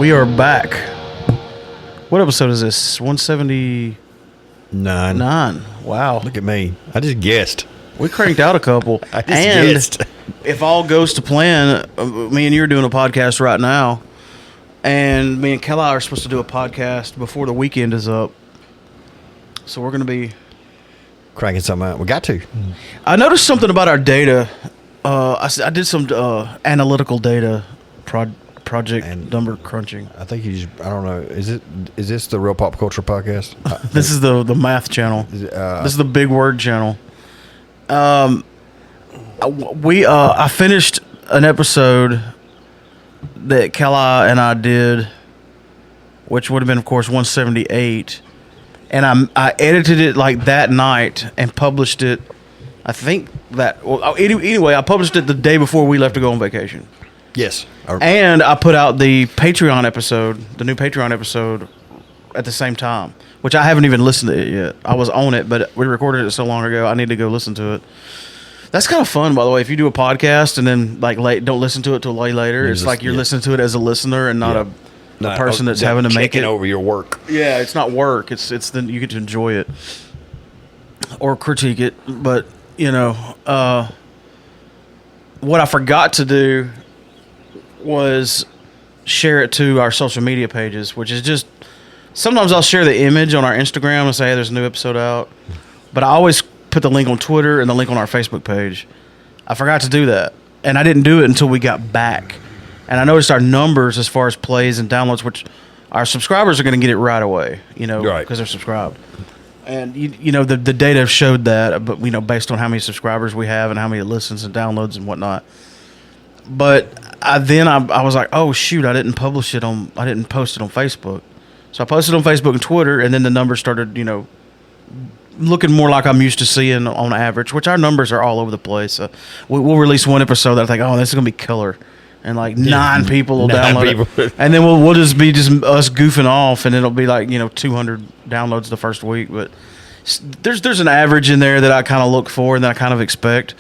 We are back. What episode is this? 179. Wow. Look at me. I just guessed. We cranked out a couple. I just guessed. If all goes to plan, me and you are doing a podcast right now. And me and Kelly are supposed to do a podcast before the weekend is up. So we're going to be Cranking something out. We got to. I noticed something about our data. I did some analytical data project And- number crunching. I think I don't know. Is this the Real Pop Culture Podcast? This is the math channel. This is the big word channel. I finished an episode that Kelly and I did, which would have been, of course, 178. And I edited it like that night and published it. I think that. Well, anyway, I published it the day before we left to go on vacation. Yes. And I put out the Patreon episode, the new Patreon episode, at the same time, which I haven't even listened to it yet. I was on it, but we recorded it so long ago, I need to go listen to it. That's kind of fun, by the way. If you do a podcast and then don't listen to it till way later, it's like you're listening to it as a listener and not a person that's having to make it over your work. Yeah, it's not work. It's then you get to enjoy it or critique it. But what I forgot to do was share it to our social media pages, which is just sometimes I'll share the image on our Instagram and say, hey, there's a new episode out. But I always put the link on Twitter and the link on our Facebook page. I forgot to do that. And I didn't do it until we got back. And I noticed our numbers as far as plays and downloads, which our subscribers are going to get it right away, because they're subscribed. And, the data showed that, but, based on how many subscribers we have and how many listens and downloads and whatnot. But I was like, oh, shoot, I didn't post it on Facebook. So I posted on Facebook and Twitter, and then the numbers started, looking more like I'm used to seeing on average, which our numbers are all over the place. We'll release one episode that I think, oh, this is going to be killer. And like 9 people will download it. And then we'll just be us goofing off, and it'll be like, 200 downloads the first week. But there's an average in there that I kind of look for and that I kind of expect.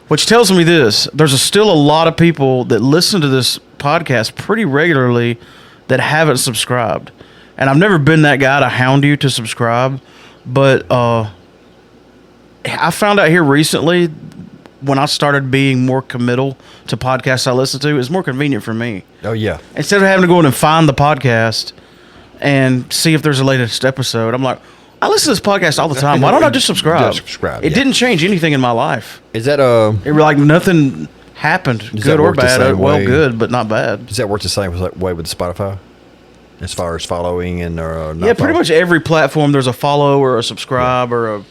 Which tells me this: there's still a lot of people that listen to this podcast pretty regularly that haven't subscribed. And I've never been that guy to hound you to subscribe, but I found out here recently when I started being more committal to podcasts I listen to, it's more convenient for me. Oh, yeah. Instead of having to go in and find the podcast and see if there's a latest episode, I'm like, I listen to this podcast all the time. Why don't I just subscribe? It didn't change anything in my life. Is that It like nothing happened, good or bad. Well, good, but not bad. Does that work the same way with Spotify? As far as following and not pretty much every platform there's a follow or a subscribe or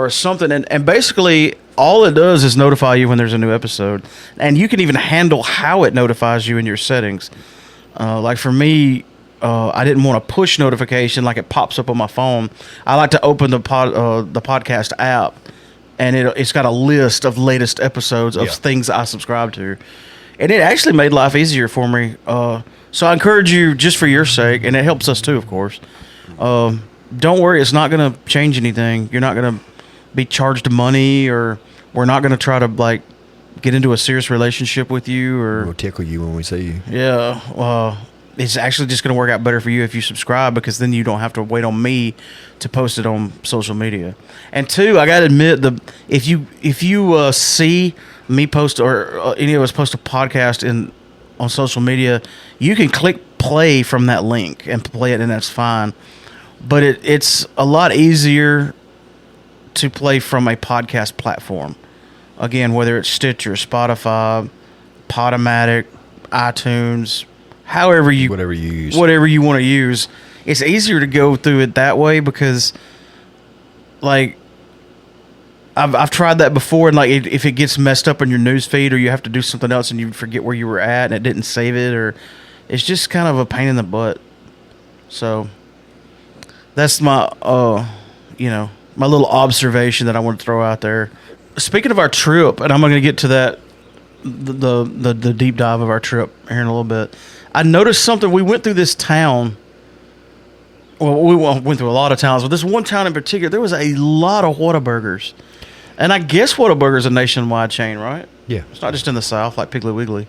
something, and basically all it does is notify you when there's a new episode, and you can even handle how it notifies you in your settings. Like for me, I didn't want a push notification like it pops up on my phone. I like to open the podcast app, and it's got a list of latest episodes of things I subscribe to, and it actually made life easier for me. So I encourage you, just for your sake, and it helps us too, of course. Don't worry, it's not going to change anything. You're not going to be charged money, or we're not going to try to get into a serious relationship with you, or we'll tickle you when we see you. Yeah, it's actually just going to work out better for you if you subscribe, because then you don't have to wait on me to post it on social media. And 2, I got to admit, if you see me post or any of us post a podcast on social media, you can click play from that link and play it, and that's fine. But it's a lot easier to play from a podcast platform. Again, whether it's Stitcher, Spotify, Podomatic, iTunes, whatever you want to use, it's easier to go through it that way, because I've tried that before, and if it gets messed up in your news feed, or you have to do something else and you forget where you were at and it didn't save it, or it's just kind of a pain in the butt. So that's my my little observation that I want to throw out there. Speaking of our trip, and I'm going to get to that, the deep dive of our trip here in a little bit. I noticed something. We went through this town. Well, we went through a lot of towns, but this one town in particular, there was a lot of Whataburgers. And I guess Whataburger is a nationwide chain, right? Yeah. It's not just in the South like Piggly Wiggly.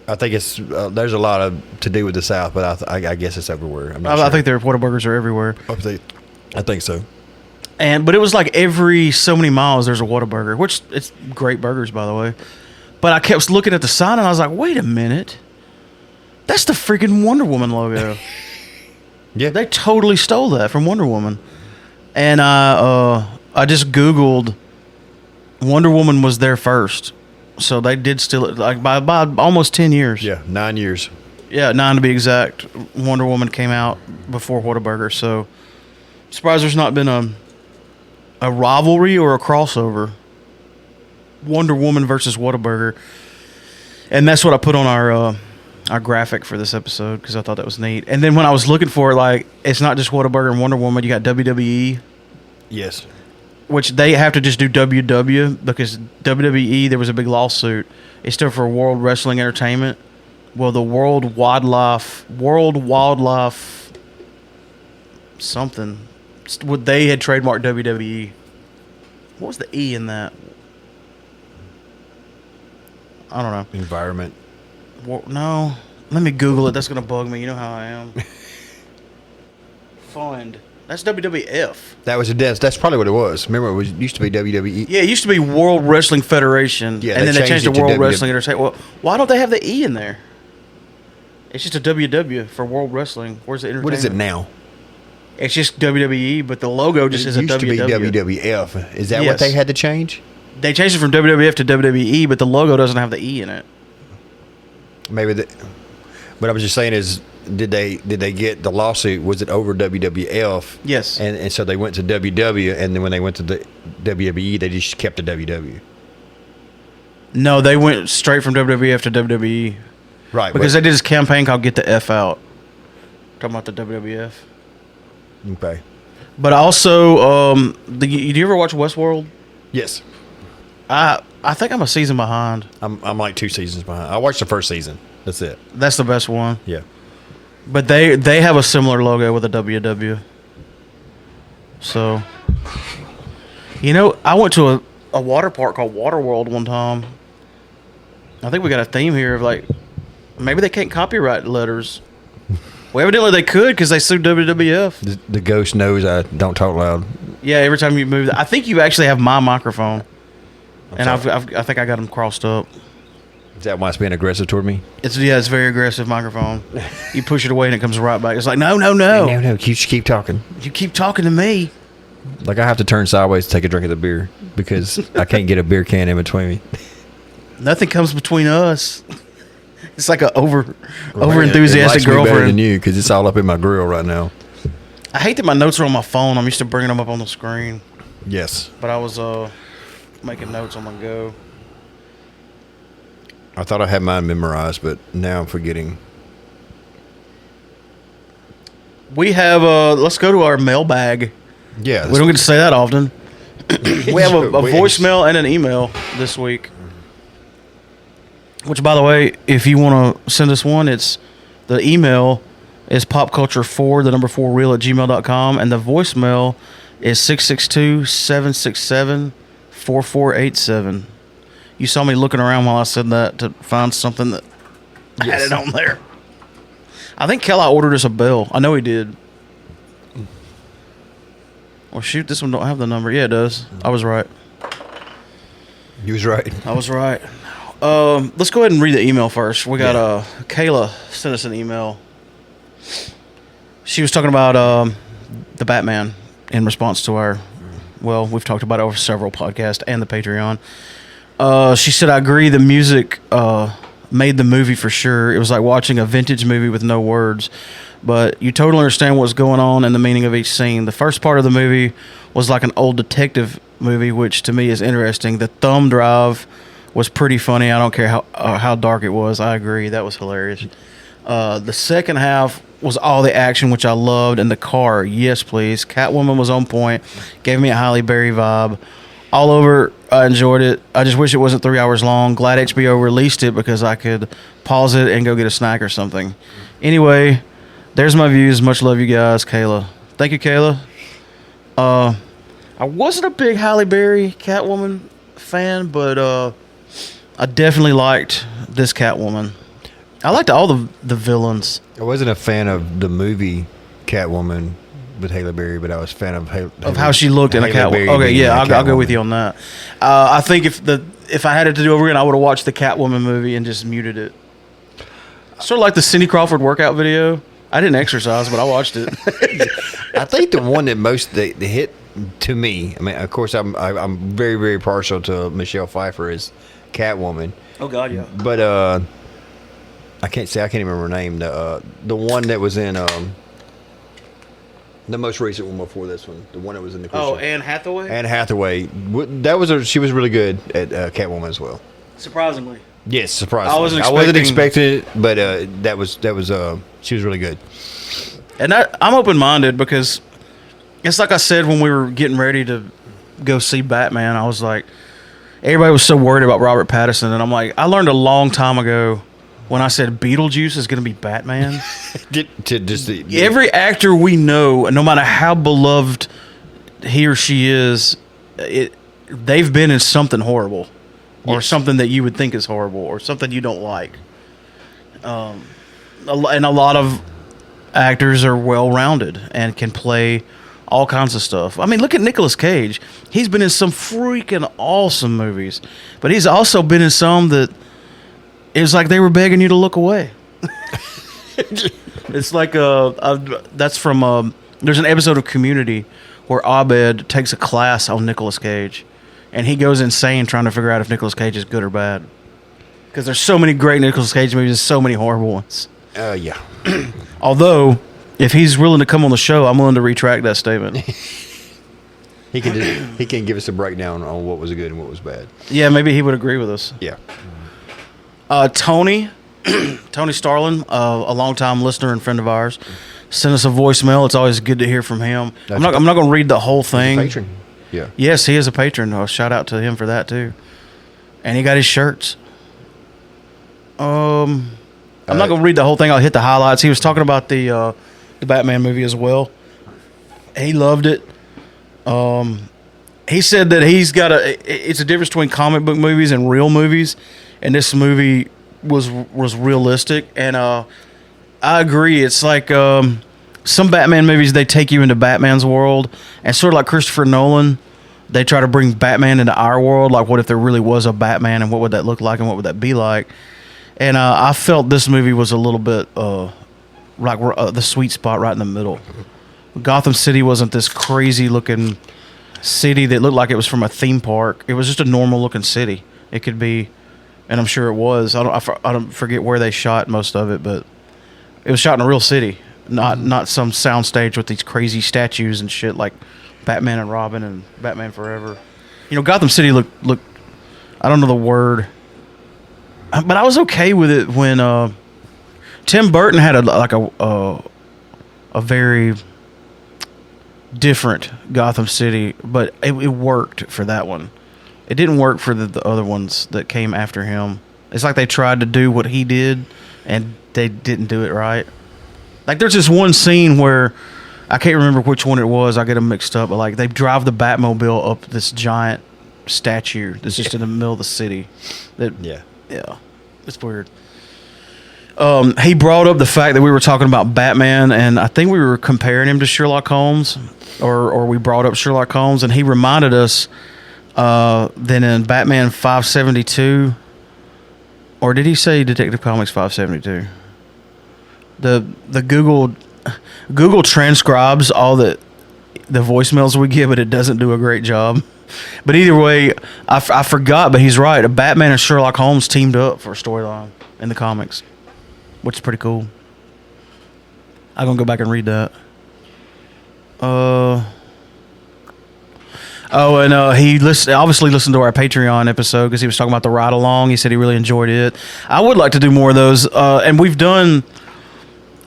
I think it's there's a lot of to do with the South, but I guess it's everywhere. I'm not I sure. think their Whataburgers are everywhere. I think so. But it was like every so many miles there's a Whataburger, which it's great burgers, by the way. But I kept looking at the sign and I was like, wait a minute. That's the freaking Wonder Woman logo. Yeah. They totally stole that from Wonder Woman. And I just Googled Wonder Woman was there first. So they did steal it like by almost 10 years. Yeah, 9 years. Yeah, 9 to be exact. Wonder Woman came out before Whataburger. So I'm surprised there's not been a rivalry or a crossover. Wonder Woman versus Whataburger. And that's what I put on our graphic for this episode because I thought that was neat. And then when I was looking for it, like, it's not just Whataburger and Wonder Woman. You got WWE. Yes. Which they have to just do WW because WWE, there was a big lawsuit. It stood for World Wrestling Entertainment. Well, the World Wildlife something. They had trademarked WWE. What was the E in that? I don't know. Environment. No. Let me Google it. That's going to bug me. You know how I am. Fund. That's WWF. That's probably what it was. Remember, it used to be WWE. Yeah, it used to be World Wrestling Federation. Yeah, and then they changed it to World to Wrestling Entertainment. Well, why don't they have the E in there? It's just a WW for World Wrestling. Where's the entertainment? What is it now? It's just WWE, but the logo just is a WW. It used to be WWF. Is that Yes. what they had to change? They changed it from WWF to WWE, but the logo doesn't have the E in it. Maybe what I was just saying is, did they get the lawsuit? Was it over WWF? Yes. And so they went to WW, and then when they went to the WWE, they just kept the WW. No, they went straight from WWF to WWE. Right. Because they did this campaign called Get the F Out. Talking about the WWF. Okay. But also, do you ever watch Westworld? Yes. I think I'm a season behind. I'm like 2 seasons behind. I watched the first season. That's it. That's the best one. Yeah. But they have a similar logo with a WW. So, I went to a water park called Waterworld one time. I think we got a theme here of like, maybe they can't copyright letters. Well, evidently they could because they sued WWF. The ghost knows I don't talk loud. Yeah, every time you move, I think you actually have my microphone, and sorry. I think I got them crossed up. Is that why it's being aggressive toward me? It's a very aggressive microphone. You push it away and it comes right back. It's like no. No. Keep talking. You keep talking to me. Like I have to turn sideways to take a drink of the beer because I can't get a beer can in between me. Nothing comes between us. It's like an over It enthusiastic likes me better than girlfriend. you because it's all up in my grill right now. I hate that my notes are on my phone. I'm used to bringing them up on the screen, Yes. but I was making notes on my go. I thought I had mine memorized, but now I'm forgetting. We have let's go to our mailbag. Yeah. We don't get to say that often. We have a We- voicemail and an email this week. Which, by the way, if you want to send us one, it's the email is popculture4, 4real@gmail.com, and the voicemail is 662-767-4487. You saw me looking around while I said that to find something that had it on there. I think Kelly ordered us a bell. I know he did. Well, shoot, this one don't have the number. Yeah, it does. I was right. You was right. I was right. Let's go ahead and read the email first. We got Kayla sent us an email. She was talking about the Batman in response to our, we've talked about it over several podcasts and the Patreon. She said, I agree the music made the movie for sure. It was like watching a vintage movie with no words. But you totally understand what's going on and the meaning of each scene. The first part of the movie was like an old detective movie, which to me is interesting. The thumb drive was pretty funny. I don't care how dark it was. I agree. That was hilarious. The second half was all the action, which I loved, and the car. Yes, please. Catwoman was on point. Gave me a Halle Berry vibe. All over, I enjoyed it. I just wish it wasn't 3 hours long. Glad HBO released it because I could pause it and go get a snack or something. Anyway, there's my views. Much love, you guys. Kayla. Thank you, Kayla. I wasn't a big Halle Berry Catwoman fan, but I definitely liked this Catwoman. I liked all the villains. I wasn't a fan of the movie Catwoman with Halle Berry, but I was a fan of How she looked in a Catwoman. Okay, yeah, I'll go with you on that. I think if I had it to do over again, I would have watched the Catwoman movie and just muted it. Sort of like the Cindy Crawford workout video. I didn't exercise, but I watched it. I think the one that most they hit to me. I mean, of course, I'm very, very partial to Michelle Pfeiffer as Catwoman. Oh God, yeah. But I can't even remember her name. The one that was in the most recent one before this one, the one that was in the Christian. Oh, Anne Hathaway. Anne Hathaway. She was really good at Catwoman as well. Surprisingly. Yes, surprisingly. I wasn't expecting it, but that was she was really good. And I'm open minded because it's like I said when we were getting ready to go see Batman. I was like, everybody was so worried about Robert Pattinson, and I'm like, I learned a long time ago when I said Beetlejuice is going to be Batman. Every actor we know, no matter how beloved he or she is, they've been in something horrible. Or something that you would think is horrible, or something you don't like. And a lot of actors are well-rounded and can play all kinds of stuff. I mean, look at Nicolas Cage. He's been in some freaking awesome movies, but he's also been in some that it was like they were begging you to look away. It's like that's from there's an episode of Community where Abed takes a class on Nicolas Cage. And he goes insane trying to figure out if Nicolas Cage is good or bad. Because there's so many great Nicolas Cage movies and so many horrible ones. Yeah. Although, if he's willing to come on the show, I'm willing to retract that statement. He can give us a breakdown on what was good and what was bad. Yeah, maybe he would agree with us. Yeah. Tony Starlin, a longtime listener and friend of ours, sent us a voicemail. It's always good to hear from him. I'm not going to read the whole thing. He's a patron. Yeah. Yes, he is a patron. Shout out to him for that too. And he got his shirts. I'm not going to read the whole thing. I'll hit the highlights. He was talking about the Batman movie as well. He loved it. He said that it's a difference between comic book movies and real movies, and this movie was realistic. And I agree. It's like some Batman movies, they take you into Batman's world, and sort of like Christopher Nolan, they try to bring Batman into our world. Like, what if there really was a Batman, and what would that look like, and what would that be like? And I felt this movie was a little bit like the sweet spot right in the middle. Gotham City wasn't this crazy-looking city that looked like it was from a theme park. It was just a normal-looking city. It could be, and I'm sure it was. I don't forget where they shot most of it, but it was shot in a real city. Not some soundstage with these crazy statues and shit like Batman and Robin and Batman Forever. You know, Gotham City looked I don't know the word, but I was okay with it when Tim Burton had a very different Gotham City, but it worked for that one. It didn't work for the other ones that came after him. It's like they tried to do what he did and they didn't do it right. Like, there's this one scene where I can't remember which one it was. I get them mixed up. But, like, they drive the Batmobile up this giant statue that's just in the middle of the city. Yeah. It's weird. He brought up the fact that we were talking about Batman, and I think we were comparing him to Sherlock Holmes, or we brought up Sherlock Holmes, and he reminded us that in Batman 572, or did he say Detective Comics 572? The Google transcribes all the voicemails we get, but it doesn't do a great job. But either way, I forgot, but he's right. Batman and Sherlock Holmes teamed up for a storyline in the comics, which is pretty cool. I'm going to go back and read that. He obviously listened to our Patreon episode because he was talking about the ride along. He said he really enjoyed it. I would like to do more of those. And we've done...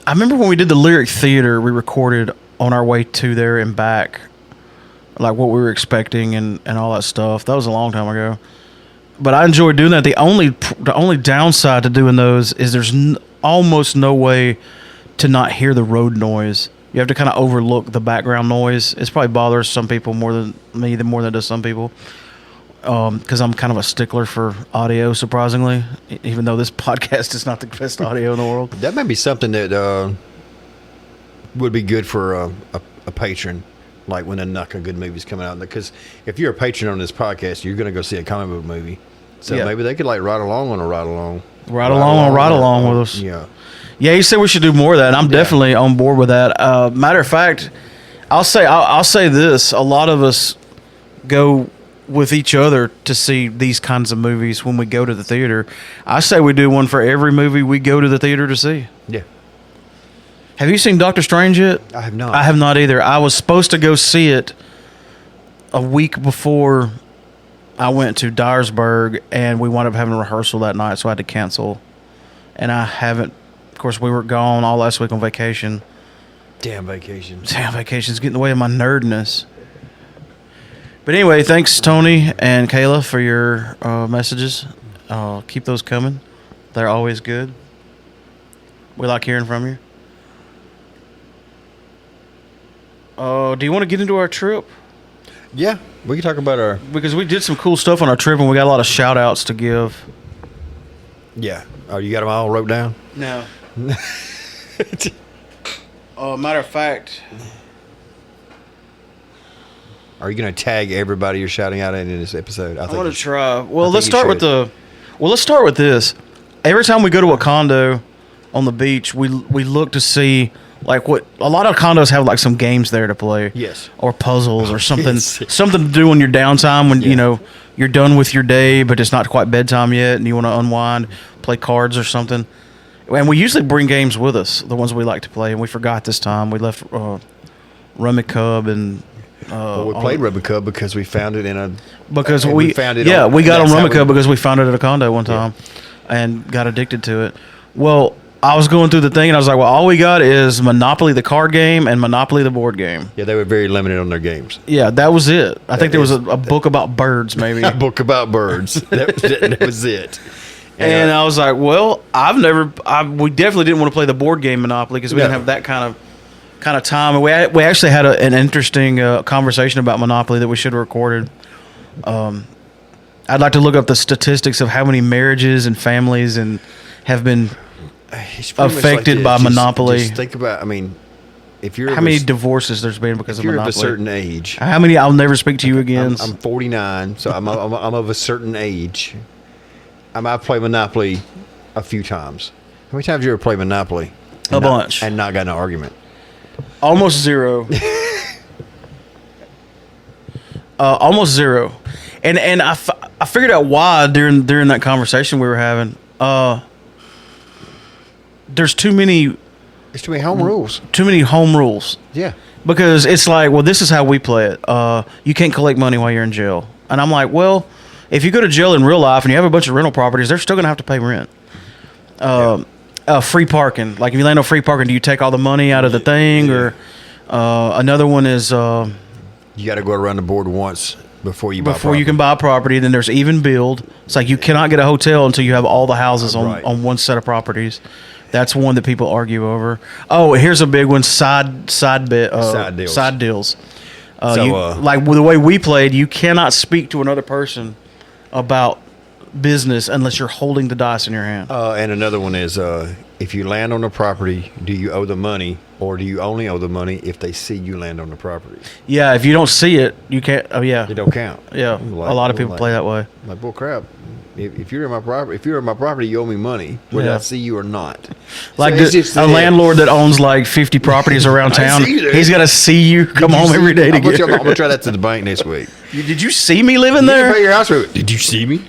I remember when we did the Lyric Theater, we recorded on our way to there and back, like what we were expecting and all that stuff. That was a long time ago. But I enjoyed doing that. The only downside to doing those is there's almost no way to not hear the road noise. You have to kind of overlook the background noise. It's probably bothers some people more than me, more than it does some people. because I'm kind of a stickler for audio, surprisingly, even though this podcast is not the best audio in the world. That may be something that would be good for a patron, like when a good movie's coming out. Because if you're a patron on this podcast, you're going to go see a comic book movie. So maybe they could like ride along with us. Yeah. Yeah, he said we should do more of that, and I'm definitely on board with that. Matter of fact, I'll say this: a lot of us go with each other to see these kinds of movies when we go to the theater. I say we do one for every movie we go to the theater to see. Yeah. Have you seen Doctor Strange yet? I have not. I have not either. I was supposed to go see it a week before I went to Dyersburg, and we wound up having a rehearsal that night, so I had to cancel. And I haven't. Of course, we were gone all last week on vacation. Damn vacations. Damn vacations get in the way of my nerdness. But anyway, thanks, Tony and Kayla, for your messages. Keep those coming. They're always good. We like hearing from you. Do you want to get into our trip? Yeah, we can talk about our... Because we did some cool stuff on our trip, and we got a lot of shout-outs to give. Yeah. Oh, you got them all wrote down? No. Matter of fact... Are you going to tag everybody you're shouting out in this episode? I want to try. Well, let's start with this. Every time we go to a condo on the beach, we look to see like what a lot of condos have, like some games there to play. Yes. Or puzzles or something something to do on your downtime when you know you're done with your day, but it's not quite bedtime yet, and you want to unwind, play cards or something. And we usually bring games with us, the ones we like to play, and we forgot this time. We left Rummy Cub and. We played Rummy Cub because we found it in a... Because we found it. Yeah, we got on Rummy Cub because we found it at a condo one time and got addicted to it. Well, I was going through the thing and I was like, well, all we got is Monopoly the card game and Monopoly the board game. Yeah, they were very limited on their games. Yeah, that was it. I think there was a book about birds, maybe. A book about birds. That was it. And I was like, well, we definitely didn't want to play the board game Monopoly because we didn't have that kind of time. And we actually had an interesting conversation about Monopoly that we should have recorded. I'd like to look up the statistics of how many marriages and families have been affected by Monopoly. Just think about, if you're... How many divorces there's been because of Monopoly? If you're of a certain age... How many I'll never speak to you again? I'm 49, so I'm of a certain age. I've played Monopoly a few times. How many times have you ever played Monopoly? A bunch. And not got in an argument? Almost zero. Almost zero. And I figured out why during that conversation we were having. There's too many home rules. Too many home rules. Yeah. Because it's like, well, this is how we play it. You can't collect money while you're in jail. And I'm like, well, if you go to jail in real life and you have a bunch of rental properties, they're still going to have to pay rent. Free parking. Like if you land on free parking, do you take all the money out of the thing? Or another one is... you got to go around the board once before you buy Before you can buy a property. Then there's even build. It's like you cannot get a hotel until you have all the houses on one set of properties. That's one that people argue over. Oh, here's a big one. Side deals. Side deals. Like the way we played, you cannot speak to another person about business unless you're holding the dice in your hand. And another one is if you land on the property, do you owe the money, or do you only owe the money if they see you land on the property? Yeah, if you don't see it, you can't. Oh yeah, it don't count. Yeah, a lot of people play that way. Like, bull crap. If you're in my property, you owe me money, whether I see you or not. Like a landlord that owns like 50 properties around town, he's got to see you come home every day to get. I'm gonna try that to the bank next week. Did you see me living there? You pay your house rent. Did you see me?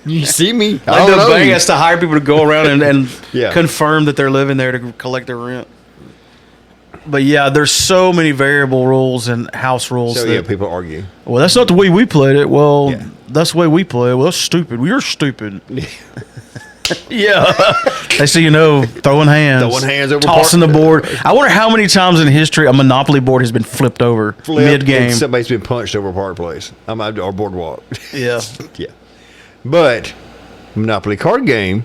You see me? Like the bank has to hire people to go around and confirm that they're living there to collect their rent. But yeah, there's so many variable rules and house rules. So people argue. Well, that's not the way we played it. Well, that's the way we play it. Well, that's stupid. Well, you're stupid. Yeah. They say, throwing hands, over, tossing the board. I wonder how many times in history a Monopoly board has been flipped over mid-game. Somebody's been punched over Park Place. Our boardwalk. Yeah. Yeah. But Monopoly card game.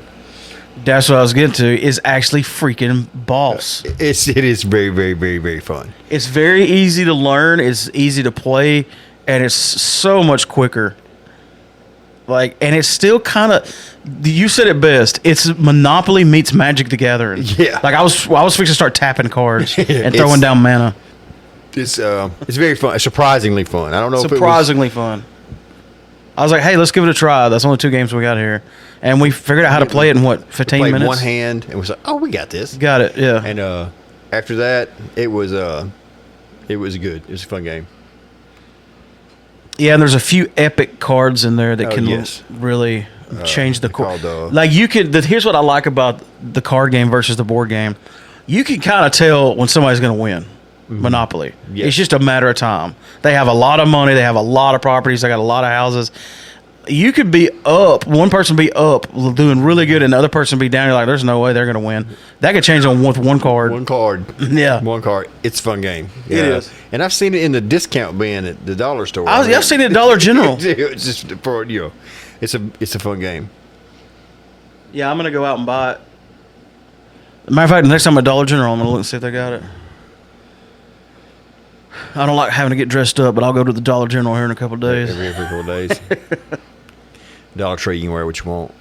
That's what I was getting to. Is actually freaking boss. It is very, very, very, very fun. It's very easy to learn. It's easy to play, and it's so much quicker Like, and it's still kind of. You said it best. It's Monopoly meets Magic the Gathering. Yeah. Like I was fixing to start tapping cards and It's- throwing down mana. It's very fun. It's surprisingly fun. I don't know Surprisingly fun. I was like, hey, let's give it a try. That's only 2 games we got here. And we figured out how to play it in, what, 15 played minutes? one hand and was like, oh, we got this. Got it, yeah. And after that, it was good. It was a fun game. Yeah, and there's a few epic cards in there that Oh, can yes. really change the called, card. Like, you could... Here's what I like about the card game versus the board game. You can kind of tell when somebody's going to win. Monopoly. Yes. It's just a matter of time. They have a lot of money. They have a lot of properties. They got a lot of houses. You could be up. One person be up, doing really good, and the other person be down. You're like, there's no way they're going to win. That could change on with one card. One card. Yeah. One card. It's a fun game. It is. And I've seen it in the discount bin at the dollar store. I've seen it at Dollar General. It's just for it's a fun game. Yeah, I'm going to go out and buy it. Matter of fact, the next time I'm at Dollar General, I'm going to look and see if they got it. I don't like having to get dressed up, but I'll go to the Dollar General here in a couple of days. Every couple of days. Dollar Tree, you can wear what you want.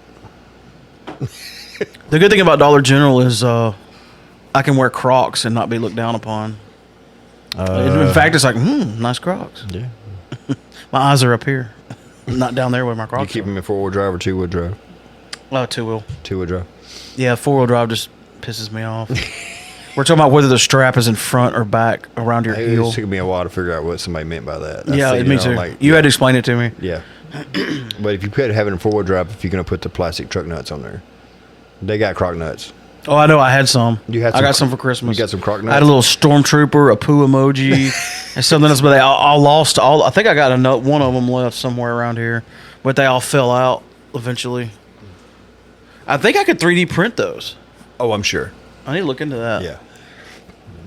The good thing about Dollar General is I can wear Crocs and not be looked down upon. In fact, it's like, nice Crocs. Yeah. My eyes are up here, not down there where my Crocs You keep them in 4-wheel drive or 2-wheel drive? are. 2-wheel. 2-wheel drive. Yeah, 4-wheel drive just pisses me off. We're talking about whether the strap is in front or back around your It heel. took me a while to figure out what somebody meant by that. Yeah, me too. You had to explain it to me. Yeah. But if you put having a 4-wheel drive, if you're going to put the plastic truck nuts on there, they got croc nuts. Oh, I know. I had some. I got some for Christmas. You got some croc nuts? I had a little stormtrooper, a poo emoji, and something else. But they all lost. I think I got one of them left somewhere around here, but they all fell out eventually. I think I could 3D print those. Oh, I'm sure. I need to look into that. Yeah.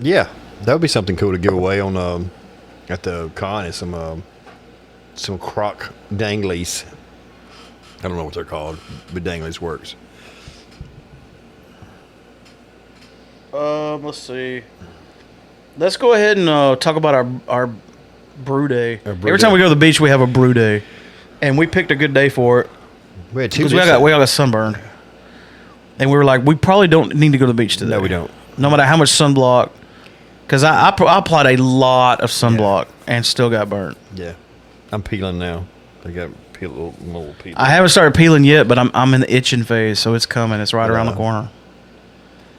Yeah, that would be something cool to give away on at the con. Is some croc danglies. I don't know what they're called, but danglies works. Let's see. Let's go ahead and talk about our brew day. Every time we go to the beach, we have a brew day, and we picked a good day for it We had 2 because we all got sunburned, and we were like, we probably don't need to go to the beach today. No, we don't. No matter how much sunblock, because I applied a lot of sunblock and still got burnt. Yeah, I'm peeling now. I got little peel. I haven't started peeling yet, but I'm in the itching phase, so it's coming. It's right around the corner.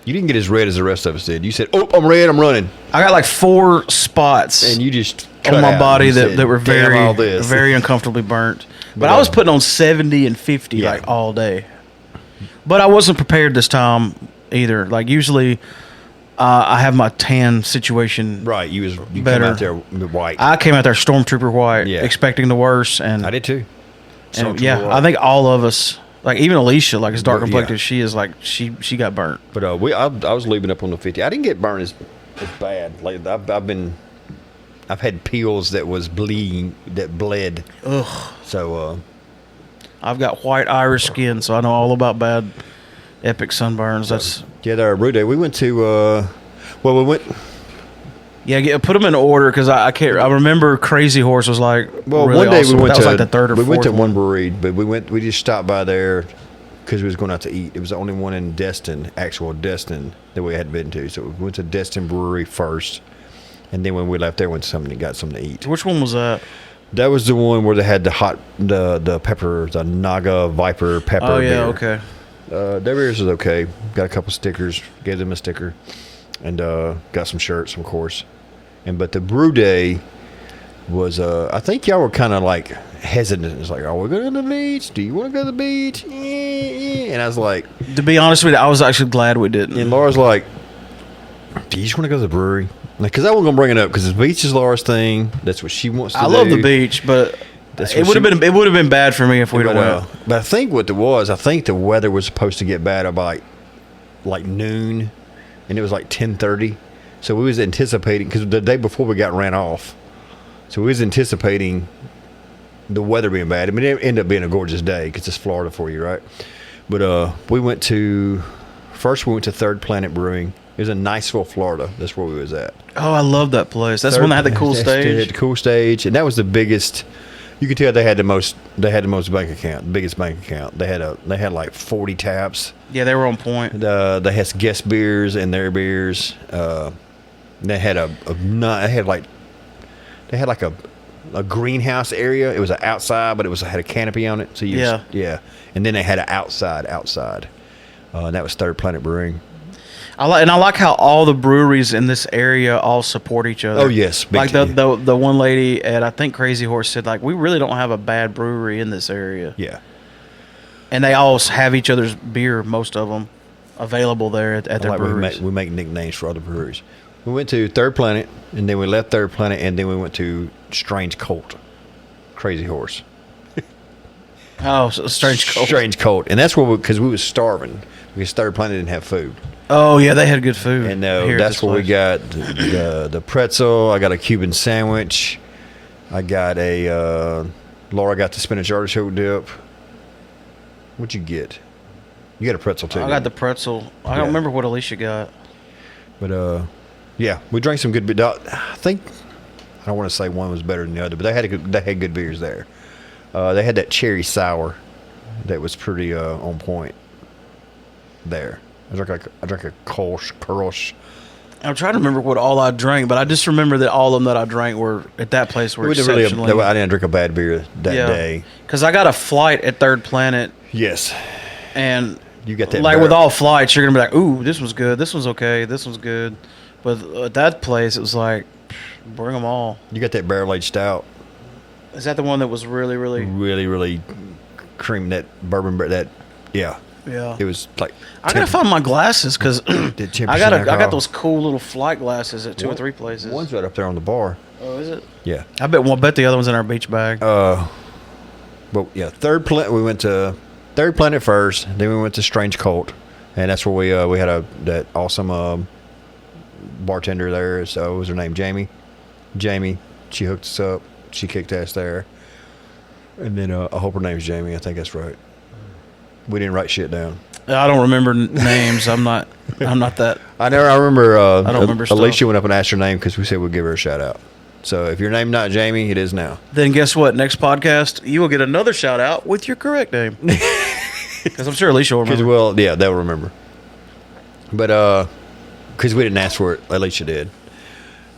You didn't get as red as the rest of us did. You said, "Oh, I'm red. I'm running," I got like 4 spots and you just on my body You that said, were "Damn all this." very uncomfortably burnt. But But, I was putting on 70 and 50 yeah. like all day. But I wasn't prepared this time either. Like usually, I have my tan situation Right, you better. came out there with white. I came out there stormtrooper white, Yeah. expecting the worst, and I did too. And Stormtrooper yeah, white. I think all of us, like even Alicia, like is dark But, complected. yeah. She is like she got burnt. But I was leaving up on the 50. I didn't get burned as bad. Like I've had peels that was bleeding, that bled. Ugh. So I've got white Irish skin, so I know all about bad, epic sunburns. That's yeah, our brew day. We went to we went. yeah. Put them in order because I can't. I remember Crazy Horse was like Well, really one day awesome. we went that was to like the third or we fourth. went to one. one brewery, but we just stopped by there because we was going out to eat. It was the only one in actual Destin that we had been to. So we went to Destin Brewery first, and then when we left there, went to got something to eat. Which one was that? That was the one where they had the pepper, the Naga Viper pepper. Oh yeah, beer. okay. Their beers was okay. Got a couple stickers. Gave them a sticker, and got some shirts, of course. But the brew day was, I think y'all were kind of like hesitant. It's like, are we going to the beach? Do you want to go to the beach? And I was like, To be honest with you, I was actually glad we didn't. and Laura's like, do you just want to go to the brewery? Because I wasn't going to bring it up because the beach is Laura's thing. That's what she wants to do. I love the beach, but That's it what would have been bad for me if we'd have went. But I think what it was, I think the weather was supposed to get bad about like noon, and it was like 10:30. So we was anticipating, because the day before we got ran off, so we was anticipating the weather being bad. I mean, it ended up being a gorgeous day because it's Florida for you, right? But we went to Third Planet Brewing. It was in Niceville, Florida. That's where we was at. Oh, I love that place. That's the one that had the cool It had stage. the cool stage, and that was the biggest You could tell they had the most. They had the most bank account, biggest bank account. They had like 40 taps. Yeah, they were on point. They had guest beers and their beers. They had a greenhouse area. It was outside, but had a canopy on it. So yeah. And then they had an outside. And that was Third Planet Brewing. I like how all the breweries in this area all support each other. Oh yes, like the one lady at I think Crazy Horse said like we really don't have a bad brewery in this area. Yeah, and they all have each other's beer, most of them available there at their breweries. We make nicknames for other breweries. We went to Third Planet, and then we left Third Planet, and then we went to Strange Colt, Crazy Horse. Oh, so Strange Colt. Strange Colt, and that's where because we was starving because Third Planet didn't have food. Oh yeah, they had good food. And that's where we got the pretzel. I got a Cuban sandwich. I got Laura got the spinach artichoke dip. What'd you get? You got a pretzel too. I got the pretzel. I don't remember what Alicia got. But yeah, we drank some good beer. I think I don't want to say one was better than the other, but they had good beers there. They had that cherry sour that was pretty on point there. I drank a Kolsch. I'm trying to remember what all I drank, but I just remember that all of them that I drank were at that place were exceptionally. I didn't drink a bad beer that day. Because I got a flight at Third Planet. Yes. And you get that. Like with all flights, you're gonna be like, "Ooh, this one's good. This one's okay. This one's good." But at that place, it was like, bring them all. You got that barrel-aged stout. Is that the one that was really, really, really, really cream that bourbon? Yeah. It was like. I gotta find my glasses because I got those cool little flight glasses at two or three places. One's right up there on the bar. Oh, is it? Yeah. I bet the other one's in our beach bag. But yeah, Third Planet. We went to Third Planet first, then we went to Strange Colt, and that's where we had that awesome bartender there. So what was her name? Jamie. She hooked us up. She kicked ass there. And then I hope her name's Jamie. I think that's right. We didn't write shit down. I don't remember names. I'm not that. I remember. I don't remember. Alicia went up and asked her name because we said we'd give her a shout out. So if your name's not Jamie, it is now. Then guess what? Next podcast, you will get another shout out with your correct name. Because I'm sure Alicia will remember. Well, yeah, they'll remember. But because we didn't ask for it, Alicia did.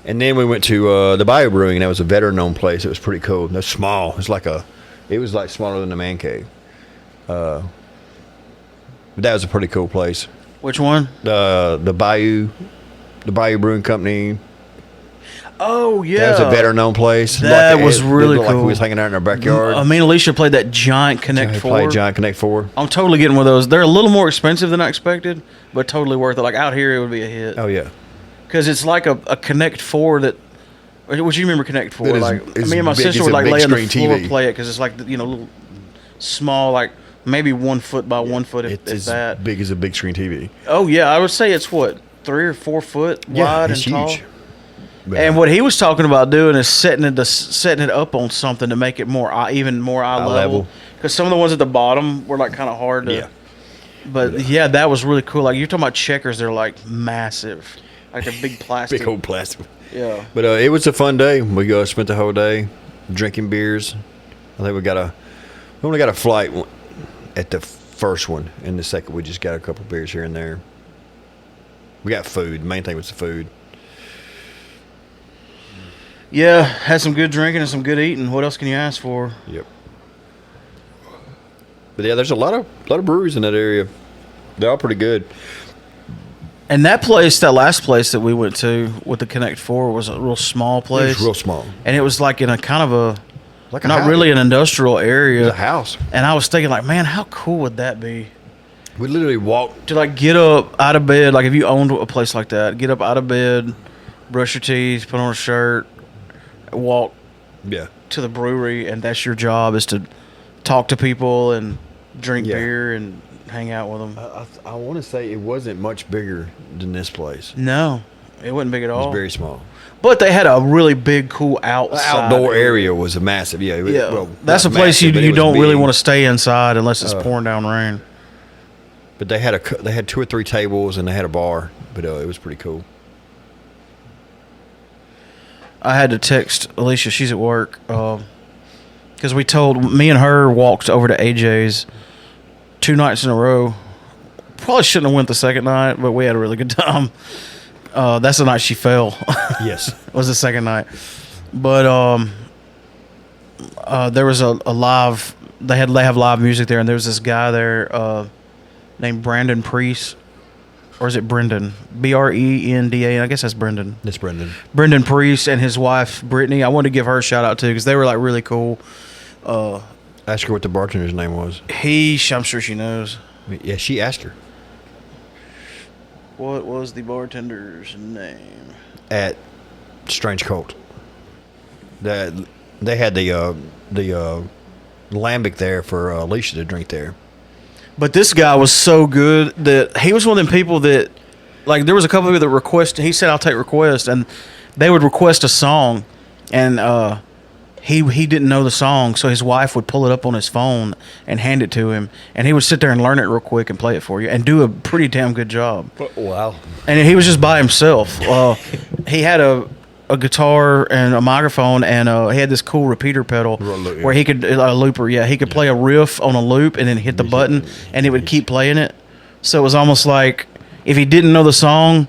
And then we went to the Bayou Brewing, and that was a veteran-owned place. It was pretty cool. It was small. It was like smaller than the man cave. But that was a pretty cool place. Which one? The Bayou Brewing Company. Oh yeah, that was a veteran-owned place. That was really cool. Like we was hanging out in our backyard. Me and Alicia played that giant Connect 4. Played giant Connect 4. I'm totally getting one of those. They're a little more expensive than I expected, but totally worth it. Like out here, it would be a hit. Oh yeah, because it's like a Connect 4 that. What you remember Connect 4? Like me and my sister would like lay on the floor and play it because it's like little small, like maybe 1 foot by 1 foot. It's as big as a big screen TV. Oh yeah, I would say it's 3 or 4 foot wide and tall. Huge. And what he was talking about doing is setting it up on something to make it even more eye level. Because some of the ones at the bottom were like kind of hard to. Yeah. But yeah, that was really cool. Like you're talking about checkers, they're like massive, like they're big plastic. Big old plastic. Yeah. But it was a fun day. We spent the whole day drinking beers. I think we only got a flight at the first one, and the second we just got a couple beers here and there. We got food. The main thing was the food. Yeah, had some good drinking and some good eating. What else can you ask for? Yep. But yeah, there's a lot of breweries in that area. They're all pretty good. And that last place that we went to with the Connect 4 was a real small place. It was real small. And it was like in a kind of not really an industrial area. It was a house. And I was thinking like, man, how cool would that be? We literally walked. To like get up out of bed, like if you owned a place like that, get up out of bed, brush your teeth, put on a shirt, walk to the brewery, and that's your job is to talk to people and drink beer and hang out with them. I want to say it wasn't much bigger than this place. No, it wasn't big at all. It was very small. But they had a really big, cool outdoor area was a massive. Yeah. Well, that's a place you don't really want to stay inside unless it's pouring down rain. But they had 2 or 3 tables and they had a bar. But it was pretty cool. I had to text Alicia. She's at work. because me and her walked over to AJ's 2 nights in a row. Probably shouldn't have went the second night, but we had a really good time. That's the night she fell. Yes. Was the second night. But there was a live. They have live music there, and there was this guy there named Brandon Priest, or is it Brendan? Brenda. I guess that's Brendan. It's Brendan. Brendan Priest and his wife Brittany. I wanted to give her a shout out too because they were like really cool. Ask her what the bartender's name was. I'm sure she knows. Yeah, she asked her. What was the bartender's name? At Strange Cult. They had the lambic there for Alicia to drink there. But this guy was so good that he was one of them people that, like, there was a couple of people that requested. He said, "I'll take requests," and they would request a song, and he didn't know the song, so his wife would pull it up on his phone and hand it to him, and he would sit there and learn it real quick and play it for you and do a pretty damn good job. Wow! And he was just by himself. He had a guitar and a microphone, and he had this cool repeater pedal where he could a looper. Yeah, he could play a riff on a loop and then hit the button, and it would keep playing it. So it was almost like if he didn't know the song,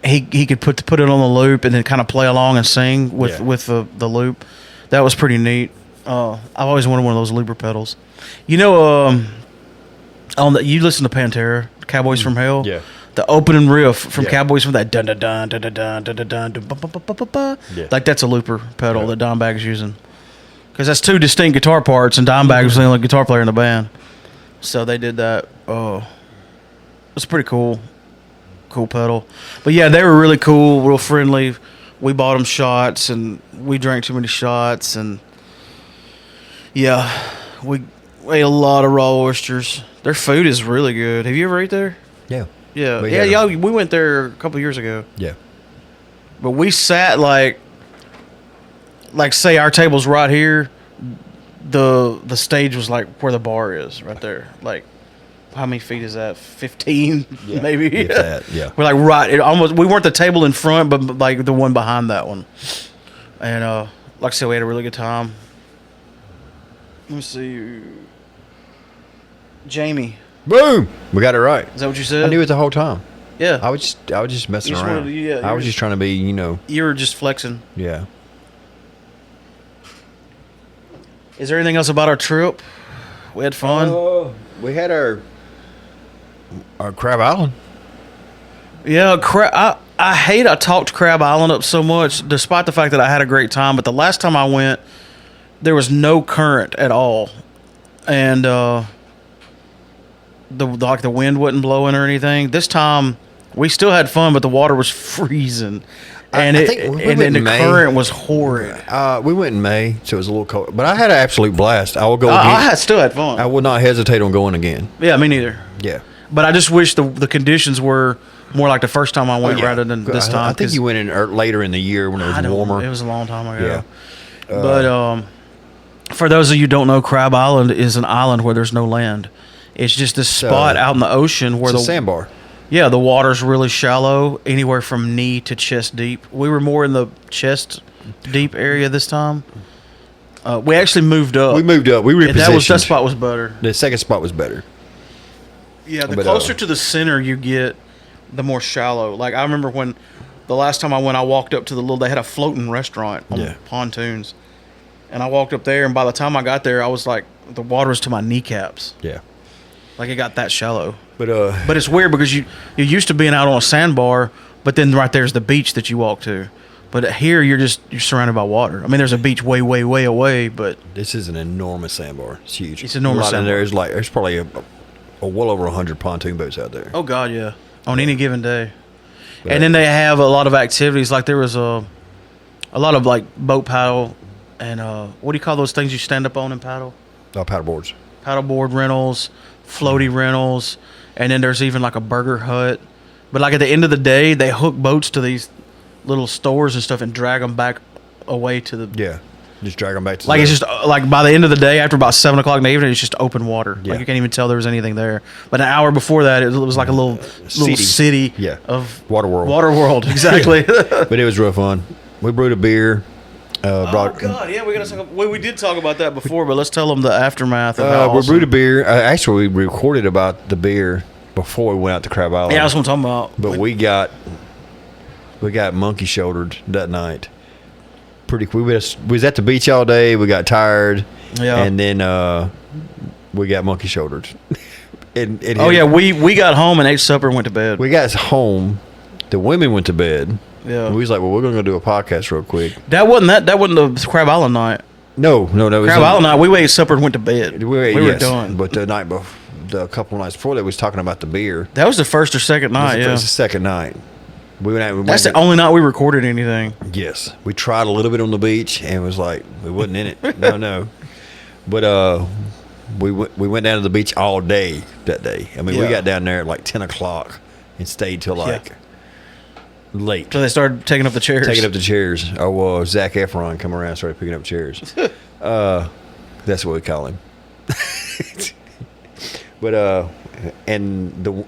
he could put it on the loop and then kind of play along and sing with the loop. That was pretty neat. I've always wanted one of those looper pedals. You know, you listen to Pantera, Cowboys from Hell. Yeah. The opening riff from Cowboys from that dun dun dun dun dun dun dun dun dun, like that's a looper pedal that Dimebag's using, because that's 2 distinct guitar parts, and Dimebag was the only guitar player in the band, so they did that. Oh, it's pretty cool pedal. But yeah, they were really cool, real friendly. We bought them shots, and we drank too many shots, and yeah, we ate a lot of raw oysters. Their food is really good. Have you ever ate there? Yeah. Yeah, we went there a couple years ago. Yeah. But we sat like say our table's right here, the stage was like where the bar is, right there. Like, how many feet is that? 15, maybe. If that, yeah. We're like right. We weren't the table in front, but like the one behind that one. And like I said, we had a really good time. Let me see. Jamie. Boom! We got it right. Is that what you said? I knew it the whole time. Yeah. I was just messing around. I was just trying to be, You were just flexing. Yeah. Is there anything else about our trip? We had fun. We had our Crab Island. Yeah, I hate I talked Crab Island up so much, despite the fact that I had a great time. But the last time I went, there was no current at all, and the wind wasn't blowing or anything. This time we still had fun, but the water was freezing, and the current was horrid. We went in May, so it was a little cold, but I had an absolute blast. I will go again. I still had fun. I would not hesitate on going again. Yeah, me neither. Yeah, but I just wish the conditions were more like the first time I went rather than this time. I think you went in later in the year when it was warmer. It was a long time ago. Yeah. But for those of you who don't know, Crab Island is an island where there's no land. It's just this spot out in the ocean where it's a sandbar. Yeah, the water's really shallow, anywhere from knee to chest deep. We were more in the chest deep area this time. We actually moved up. We repositioned. That spot was better. The second spot was better. Yeah, the closer to the center you get, the more shallow. Like, I remember when the last time I went, I walked up to they had a floating restaurant on pontoons. And I walked up there, and by the time I got there, I was like, the water was to my kneecaps. Yeah. Like, it got that shallow. But it's weird because you're used to being out on a sandbar, but then right there's the beach that you walk to. But here you're surrounded by water. I mean, there's a beach way, way, way away, but this is an enormous sandbar. It's huge. It's enormous. Sandbar. There's probably a well over 100 pontoon boats out there. Oh God, yeah. On any given day. But, and then they have a lot of activities. Like there was a lot of like boat paddle and what do you call those things you stand up on and paddle? Paddle boards. Paddleboard rentals, floaty rentals, and then there's even like a burger hut. But like at the end of the day, they hook boats to these little stores and stuff and drag them back away to the just drag them back to it's just like by the end of the day, after about 7 o'clock in the evening, it's just open water. Like you can't even tell there was anything there. But an hour before that, it was like a little city of Water World. Exactly. But it was real fun. We brewed a beer. Oh God, yeah, we gotta talk. We did talk about that before, but let's tell them the aftermath. Of how We awesome. brewed a beer. Actually, we recorded about the beer before we went out to Crab Island. Yeah, that's what I'm talking about. But we got monkey shouldered that night. We was at the beach all day. We got tired. Yeah. And then we got monkey shouldered. We got home and ate supper and went to bed. We got home. The women went to bed. Yeah. And we was like, well, we're gonna go do a podcast real quick. That wasn't the Crab Island night. No. Crab Island night. We ate supper and went to bed. We were done. But the night before, a couple nights before that, we was talking about the beer. That was the first or second night. It was the second night. We went out. That's the only night we recorded anything. Yes, we tried a little bit on the beach and it was like we wasn't in it. No. But we went down to the beach all day that day. I mean, we got down there at like 10 o'clock and stayed till like late. So they started taking up the chairs. Oh, Zac Efron come around and started picking up chairs. That's what we call him. But and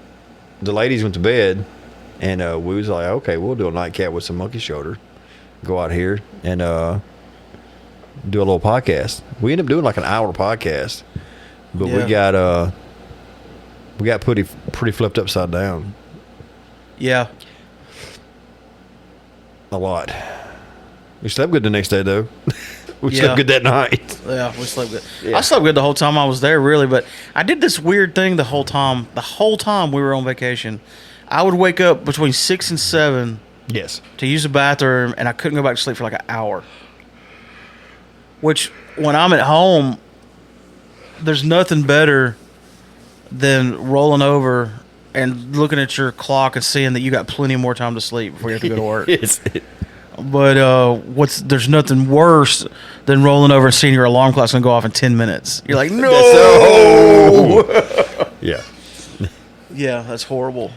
the ladies went to bed, and we was like, okay, we'll do a nightcap with some monkey shoulder. Go out here and do a little podcast. We ended up doing like an hour podcast, but we got pretty flipped upside down. Yeah. A lot. We slept good the next day, though. We slept good that night. Yeah, we slept good. Yeah. I slept good the whole time I was there, really, but I did this weird thing the whole time. The whole time we were on vacation, I would wake up between 6 and 7 to use the bathroom, and I couldn't go back to sleep for like an hour. Which, when I'm at home, there's nothing better than rolling over and looking at your clock and seeing that you got plenty more time to sleep before you have to go to work. But there's nothing worse than rolling over and seeing your alarm clock's gonna go off in 10 minutes. You're like, no. Yeah. Yeah, that's horrible.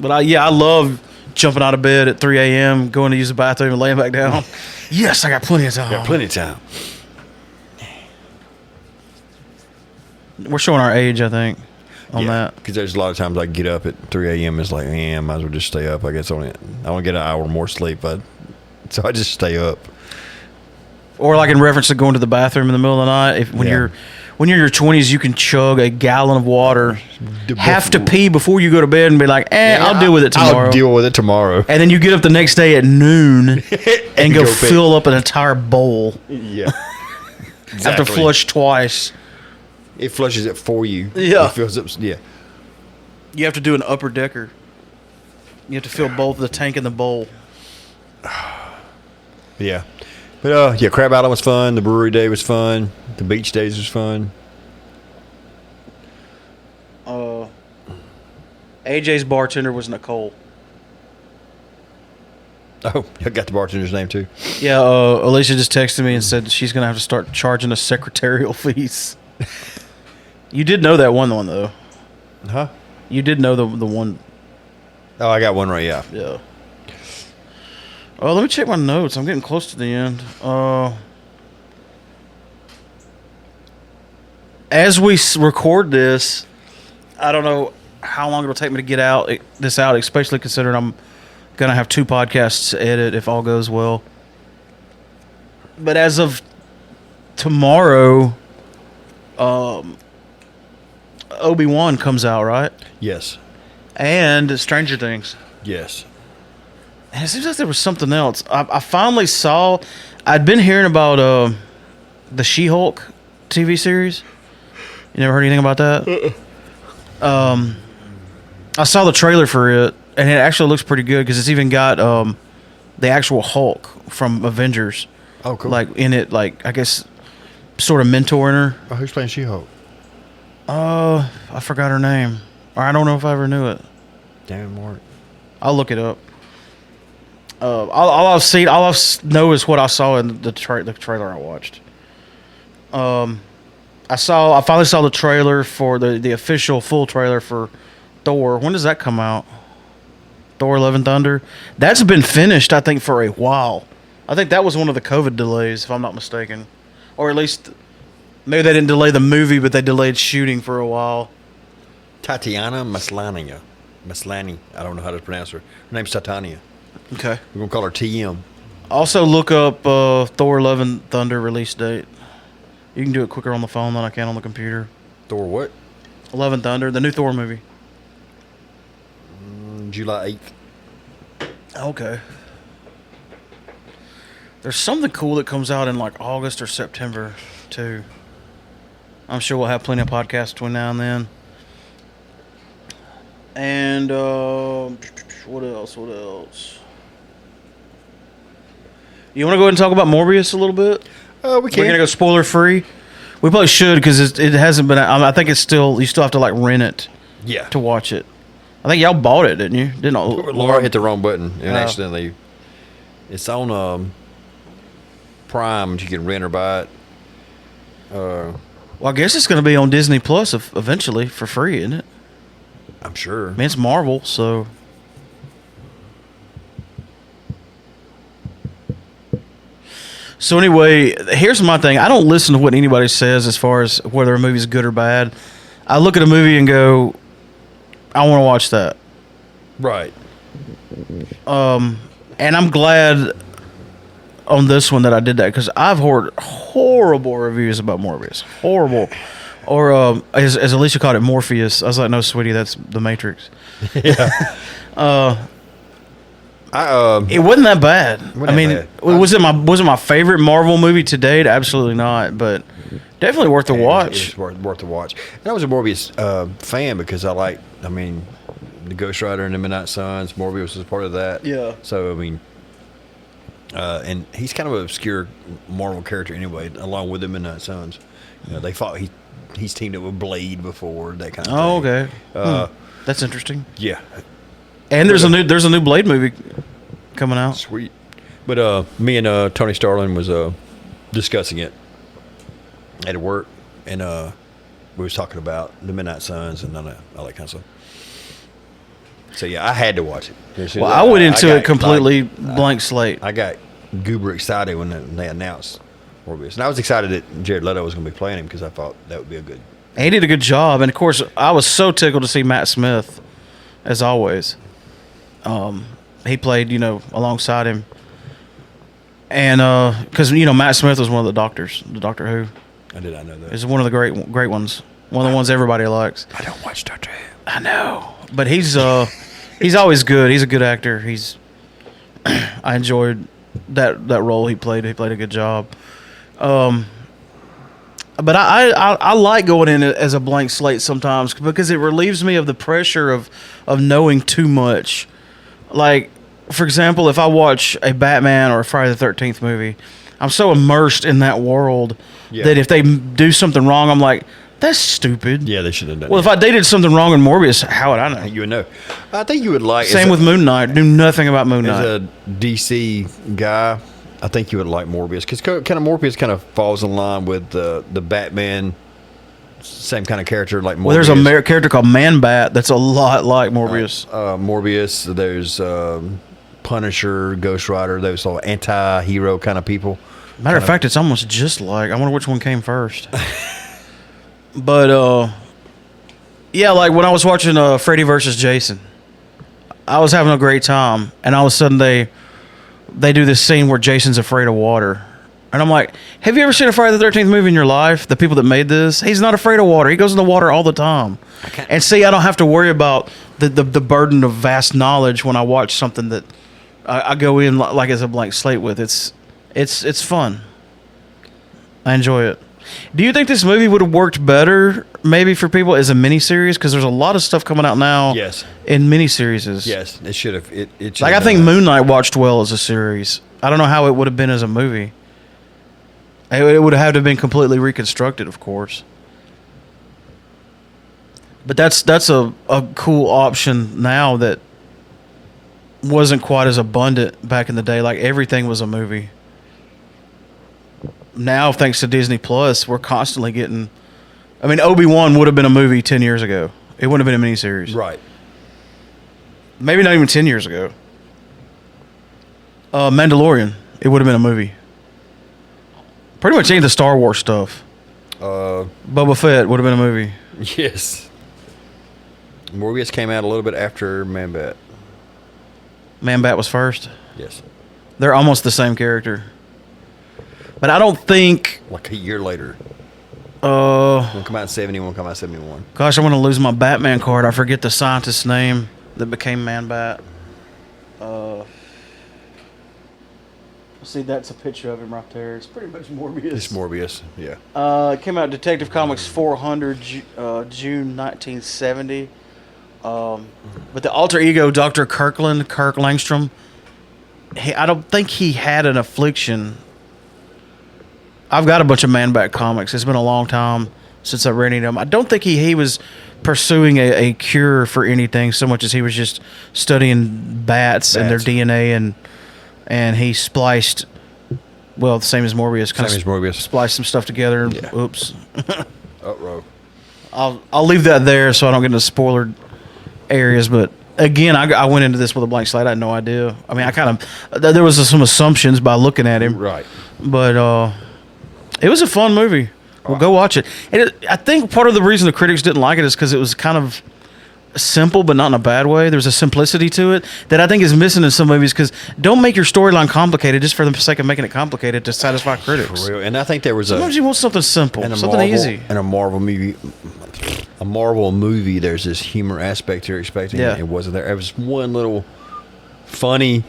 But I love jumping out of bed at 3 a.m., going to use the bathroom and laying back down. Yes, I got plenty of time. Got plenty of time. We're showing our age, I think, on that. Because there's a lot of times I get up at 3 a.m. It's like, might as well just stay up. I guess I want to get an hour more sleep, so I just stay up. Or like in reference to going to the bathroom in the middle of the night. When you're in your 20s, you can chug a gallon of water, have to pee before you go to bed, and be like, I'll deal with it tomorrow. I'll deal with it tomorrow. And then you get up the next day at noon and go fill up an entire bowl. Yeah. Exactly. Have to flush twice. It flushes it for you. Yeah. It fills up. Yeah. You have to do an upper decker. You have to fill both the tank and the bowl. Yeah. But Crab Island was fun. The brewery day was fun. The beach days was fun. AJ's bartender was Nicole. Oh, I got the bartender's name too. Yeah, Alicia just texted me and said she's going to have to start charging us secretarial fees. You did know that one though. Huh? You did know the one. Oh, I got one right, yeah. Yeah. Oh, let me check my notes. I'm getting close to the end. As we record this, I don't know how long it'll take me to get this out, especially considering I'm going to have 2 podcasts to edit if all goes well. But as of tomorrow, Obi-Wan comes out, right? Yes. And Stranger Things. Yes. And it seems like there was something else. I finally saw... I'd been hearing about the She-Hulk TV series. You never heard anything about that? I saw the trailer for it, and it actually looks pretty good because it's even got the actual Hulk from Avengers. Oh, cool. Like, in it, like, I guess, sort of mentoring her. Oh, who's playing She-Hulk? I forgot her name. Or I don't know if I ever knew it. Damn, Mark. I'll look it up. All I've know is what I saw in the trailer I watched. I finally saw the trailer for the official full trailer for Thor. When does that come out? Thor: Love and Thunder. That's been finished, I think, for a while. I think that was one of the COVID delays, if I'm not mistaken, or at least maybe they didn't delay the movie, but they delayed shooting for a while. Tatiana Maslany. I don't know how to pronounce her. Her name's Titania. Okay. We're going to call her TM. Also, look up Thor: Love and Thunder release date. You can do it quicker on the phone than I can on the computer. Thor what? Love and Thunder, the new Thor movie. July 8th. Okay. There's something cool that comes out in like August or September, too. I'm sure we'll have plenty of podcasts between now and then. And what else? What else? You want to go ahead and talk about Morbius a little bit? We can. We're gonna go spoiler free. We probably should because it hasn't been. I think it's still. You still have to like rent it. Yeah. To watch it. I think y'all bought it, didn't you? Didn't Laura hit the wrong button and accidentally. It's on Prime. You can rent or buy it. Well, I guess it's going to be on Disney Plus eventually for free, isn't it? I'm sure. I mean, it's Marvel, so. So anyway, here's my thing. I don't listen to what anybody says as far as whether a movie's good or bad. I look at a movie and go, I want to watch that. Right. And I'm glad on this one that I did that because I've heard horrible reviews about Morbius. Horrible. Or as Alicia called it, Morpheus. I was like, no, sweetie, that's the Matrix. Yeah. It wasn't that bad. Was it my favorite Marvel movie to date? Absolutely not. But definitely worth a watch. It's worth a watch. And I was a Morbius fan because the Ghost Rider and the Midnight Suns. Morbius was part of that. Yeah. So and he's kind of an obscure Marvel character anyway, along with the Midnight Suns. They fought. He's teamed up with Blade before, that kind of thing. Oh, okay. That's interesting. Yeah. And there's a new Blade movie coming out. Sweet. But me and Tony Starling was discussing it at work, and we was talking about the Midnight Suns and all that kind of stuff. So yeah, I had to watch it. Well, I went into it completely blank slate. I got goober excited when they announced Morbius, and I was excited that Jared Leto was going to be playing him because I thought that would be a good. He did a good job, and of course, I was so tickled to see Matt Smith, as always. He played, alongside him, and because Matt Smith was one of the doctors, the Doctor Who. I did not know that. He's one of the great ones. One of the ones everybody likes. I don't watch Doctor Who. I know, but he's always good. He's a good actor. I enjoyed that role he played. He played a good job. But I like going in as a blank slate sometimes because it relieves me of the pressure of knowing too much. Like, for example, if I watch a Batman or a Friday the 13th movie, I'm so immersed in that world that if they do something wrong, I'm like, that's stupid. Yeah, they should have done Well, if I did something wrong in Morbius, how would I know? You would know. I think you would like... Same with Moon Knight. Knew nothing about Moon Knight. As a DC guy, I think you would like Morbius because Morbius kind of falls in line with the Batman, same kind of character like Morbius. Well, there's a character called Man-Bat that's a lot like Morbius. Morbius, there's Punisher, Ghost Rider, those all anti-hero kind of people. Matter of fact, it's almost just like... I wonder which one came first. But, yeah, like when I was watching Freddy vs. Jason, I was having a great time, and all of a sudden they do this scene where Jason's afraid of water. And I'm like, have you ever seen a Friday the 13th movie in your life? The people that made this? He's not afraid of water. He goes in the water all the time. And see, I don't have to worry about the burden of vast knowledge when I watch something that I go in like as a blank slate with. It's fun. I enjoy it. Do you think this movie would have worked better maybe for people as a miniseries? Because there's a lot of stuff coming out now in miniseries. Yes, it should have. It like I think Moon Knight watched well as a series. I don't know how it would have been as a movie. It would have had to have been completely reconstructed, of course. But that's a cool option now that wasn't quite as abundant back in the day. Like everything was a movie. Now, thanks to Disney Plus, we're constantly getting... I mean, Obi-Wan would have been a movie 10 years ago. It wouldn't have been a miniseries. Right. Maybe not even 10 years ago. Mandalorian, it would have been a movie. Pretty much any of the Star Wars stuff. Boba Fett would have been a movie. Yes. Morbius came out a little bit after Man-Bat. Man-Bat was first? Yes. They're almost the same character. But I don't think... Like a year later. One come out in 70, one come out in 71. Gosh, I want to lose my Batman card. I forget the scientist's name that became Man-Bat. See, that's a picture of him right there. It's pretty much Morbius. It's Morbius, yeah. It came out Detective Comics 400, June 1970. But the alter ego, Dr. Kirk Langstrom, I don't think he had an affliction. I've got a bunch of Man-Bat comics. It's been a long time since I've read any of them. I don't think he was pursuing a cure for anything so much as he was just studying bats. And their DNA, and he spliced, well, the same as Morbius. Spliced some stuff together. And, yeah. Oops. Uh-oh. I'll leave that there so I don't get into spoiler areas. But again, I went into this with a blank slate. I had no idea. I mean, there was some assumptions by looking at him. Right. But it was a fun movie. Well, go watch it. And I think part of the reason the critics didn't like it is because it was kind of simple, but not in a bad way. There's a simplicity to it that I think is missing in some movies, because don't make your storyline complicated just for the sake of making it complicated to satisfy critics. For real. And I think there was sometimes you want something simple, something easy. In a Marvel movie, there's this humor aspect you're expecting. Yeah. It wasn't there. It was one little funny.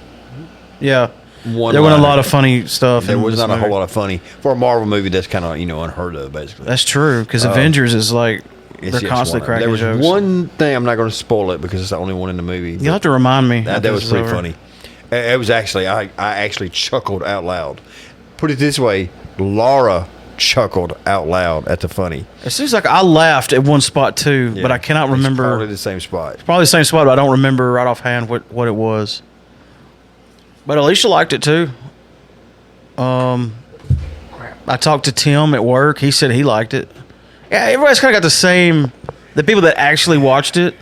Yeah. There wasn't a lot of funny stuff. There was not a whole lot of funny. For a Marvel movie, that's kind of, unheard of, basically. That's true, because Avengers is like, they're constantly cracking jokes. There was one thing, I'm not going to spoil it because it's the only one in the movie. You'll have to remind me. That was pretty funny. It was actually, I actually chuckled out loud. Put it this way, Laura chuckled out loud at the funny. It seems like I laughed at one spot too, but I cannot remember. It's probably the same spot. It's probably the same spot, but I don't remember right offhand what it was. But Alicia liked it too. I talked to Tim at work. He said he liked it. Yeah, everybody's kind of got the same. The people that actually watched it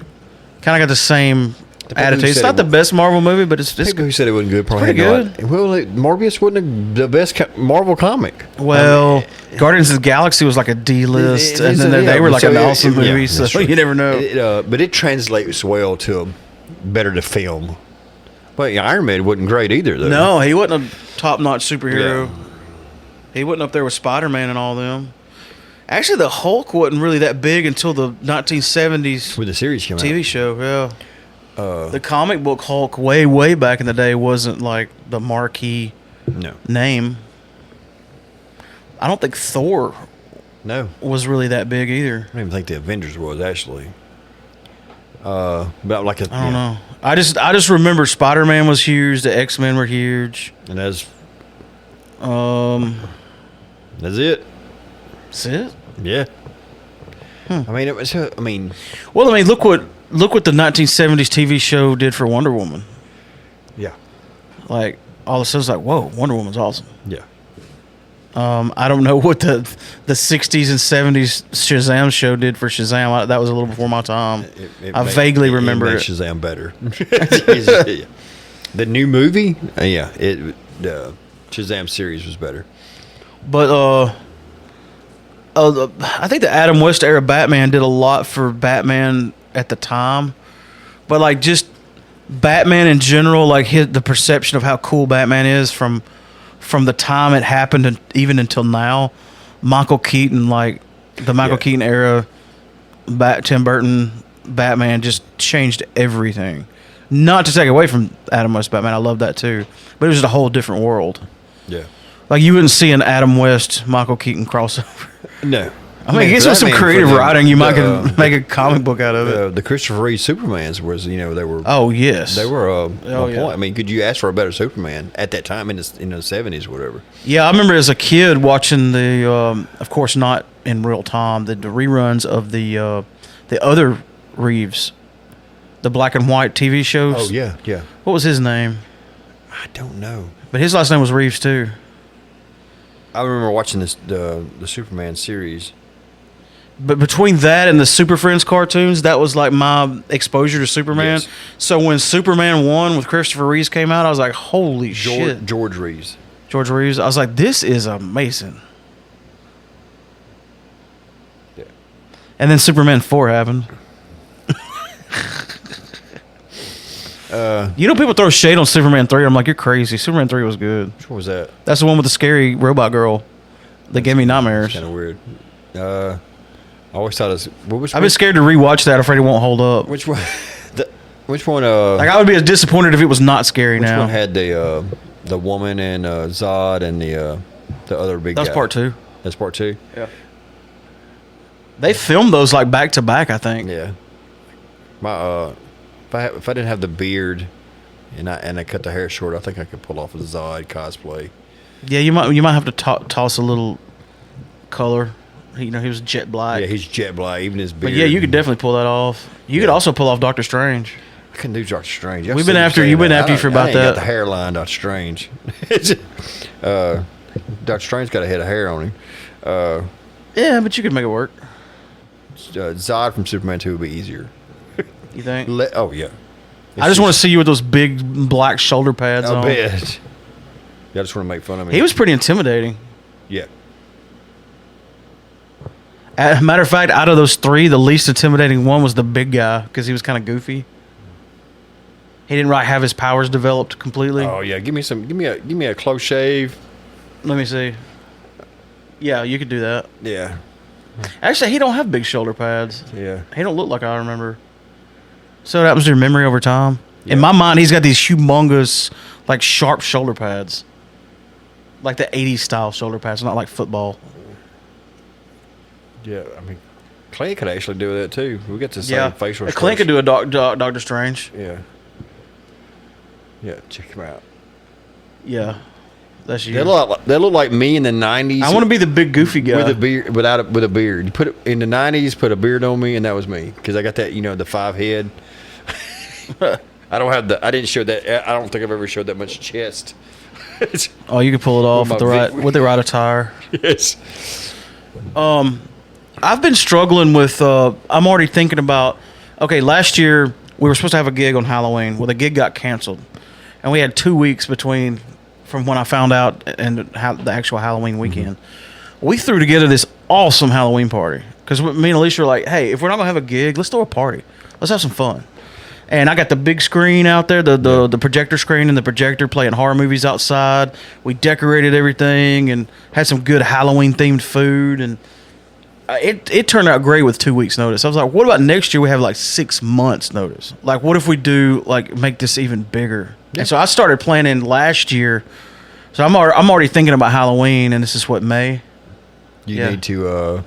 kind of got the same attitude. It's not the best Marvel movie, but it's people who said it wasn't good probably pretty good. Morbius wasn't the best Marvel comic. Well, Guardians of the Galaxy was like a D-list, and then they were like an awesome movie. So you never know. But it translates well to better to film. But Iron Man wasn't great either, though. No, he wasn't a top-notch superhero. Yeah. He wasn't up there with Spider-Man and all them. Actually, the Hulk wasn't really that big until the 1970s when the series came out. TV show, yeah. The comic book Hulk way, way back in the day wasn't like the marquee name. I don't think Thor was really that big either. I don't even think the Avengers was, actually. About like I don't know. I just remember Spider-Man was huge. The X-Men were huge. And that's it. That's it. Yeah. I mean, it was. Well, I mean, look what the 1970s TV show did for Wonder Woman. Yeah. Like all of a sudden, it's like, whoa, Wonder Woman's awesome. Yeah. I don't know what the 60s and 70s Shazam show did for Shazam. That was a little before my time. I vaguely remember it. Shazam better. The new movie, the Shazam series was better. But I think the Adam West era Batman did a lot for Batman at the time. But like just Batman in general, like the perception of how cool Batman is from the time it happened and even until now. Michael Keaton, like the Michael Keaton era, Tim Burton Batman just changed everything. Not to take away from Adam West Batman, I love that too, but it was just a whole different world. Yeah, like you wouldn't see an Adam West Michael Keaton crossover. No. I mean, I guess with some creative writing, you might could make a comic book out of it. The Christopher Reeve Supermans was, they were. Oh yes, they were a point. I mean, could you ask for a better Superman at that time in the 70s, or whatever? Yeah, I remember as a kid watching the, of course, not in real time, the reruns of the other Reeves, the black and white TV shows. Oh yeah. What was his name? I don't know. But his last name was Reeves too. I remember watching the Superman series. But between that and the Super Friends cartoons, that was like my exposure to Superman. Yes. So when Superman 1 with Christopher Reeves came out, I was like, holy shit. George Reeves. I was like, this is amazing. Yeah. And then Superman 4 happened. You know, people throw shade on Superman 3. I'm like, you're crazy. Superman 3 was good. Which one was that? That's the one with the scary robot girl that gave me nightmares. Kind of weird. I always thought it was. I've been scared to rewatch that. Afraid it won't hold up. Which one? Which one? Like, I would be as disappointed if it was not scary now. Which one had the woman and Zod and the other big guy? That's part 2. That's part 2? Yeah. They filmed those like back to back, I think. Yeah. My if I didn't have the beard and I cut the hair short, I think I could pull off a Zod cosplay. Yeah, you might have to toss a little color. You know, he was jet black. Yeah, he's jet black, even his beard. But yeah, you could definitely pull that off. You could also pull off Doctor Strange. I couldn't do Doctor Strange. We've been after you. Been after you for about that. I ain't got the hairline, Doctor Strange. Doctor Strange's got a head of hair on him. Yeah, but you could make it work. Zod from Superman 2 would be easier. You think? Oh yeah. I just want to see you with those big black shoulder pads on. I bet. Yeah, I just want to make fun of me. He was pretty intimidating. Yeah. As a matter of fact, out of those 3, the least intimidating one was the big guy because he was kind of goofy. He didn't have his powers developed completely. Oh yeah, give me a close shave. Let me see. Yeah, you could do that. Yeah. Actually, he don't have big shoulder pads. Yeah. He don't look like I remember. So that was your memory over time. Yeah. In my mind, he's got these humongous, like sharp shoulder pads, like the '80s style shoulder pads, not like football. Yeah, I mean, Clint could actually do that too. We get the same facial. Clint could do a Doctor Strange. Yeah. Yeah, check him out. Yeah, that's you. They look like me in the '90s. I want to be the big goofy guy with a beard. With a beard. You put it in the '90s. Put a beard on me, and that was me because I got that. You know, the 5 head. I don't have I didn't show that. I don't think I've ever showed that much chest. Oh, you could pull it off with the right attire. Yes. I've been struggling with. I'm already thinking about. Okay, last year we were supposed to have a gig on Halloween. Well, the gig got canceled, and we had 2 weeks from when I found out and the actual Halloween weekend. Mm-hmm. We threw together this awesome Halloween party because me and Alicia were like, "Hey, if we're not gonna have a gig, let's throw a party. Let's have some fun." And I got the big screen out there, the projector screen and the projector playing horror movies outside. We decorated everything and had some good Halloween-themed food. And it turned out great with 2 weeks' notice. I was like, what about next year we have like 6 months' notice? Like, what if we do, like, make this even bigger? Yeah. And so I started planning last year. So I'm already thinking about Halloween, and this is what, May? You need to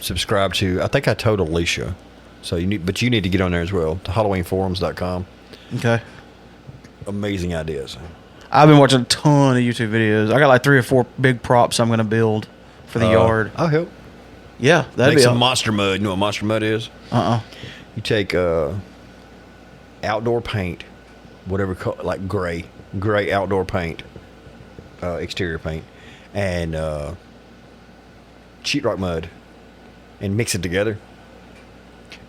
subscribe to, I think I told Alicia. So you need to get on there as well, to HalloweenForums.com. Okay. Amazing ideas. I've been watching a ton of YouTube videos. I got like 3 or 4 big props I'm going to build for the yard. I'll help. Yeah, that'd Make be some monster mud. You know what monster mud is? You take outdoor paint, whatever, like gray outdoor paint, exterior paint, and sheetrock mud, and mix it together.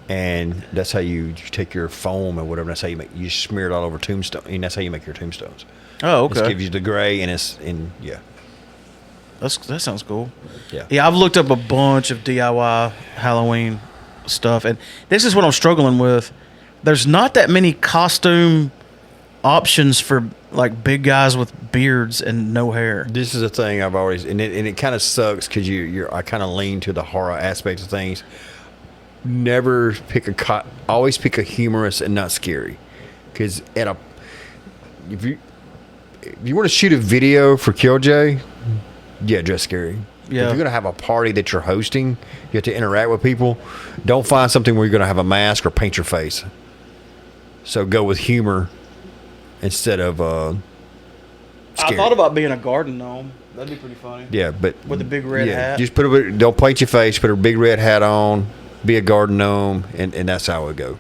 And that's how you take your foam or whatever. That's how you smear it all over tombstone, and that's how you make your tombstones. Oh, okay. This gives you the gray, and that sounds cool. Yeah. I've looked up a bunch of DIY Halloween stuff, and this is what I'm struggling with. There's not that many costume options for like big guys with beards and no hair. This is a thing I've always, and it kind of sucks because I kind of lean to the horror aspect of things. Never always pick a humorous and not scary, because if you want to shoot a video for Killjoy, dress scary. Yeah. If you're gonna have a party that you're hosting, you have to interact with people. Don't find something where you're gonna have a mask or paint your face. So go with humor instead of scary. I thought about being a garden gnome. That'd be pretty funny. Yeah, but with a big red hat. Just don't paint your face. Put a big red hat on. Be a garden gnome, and that's how it would go.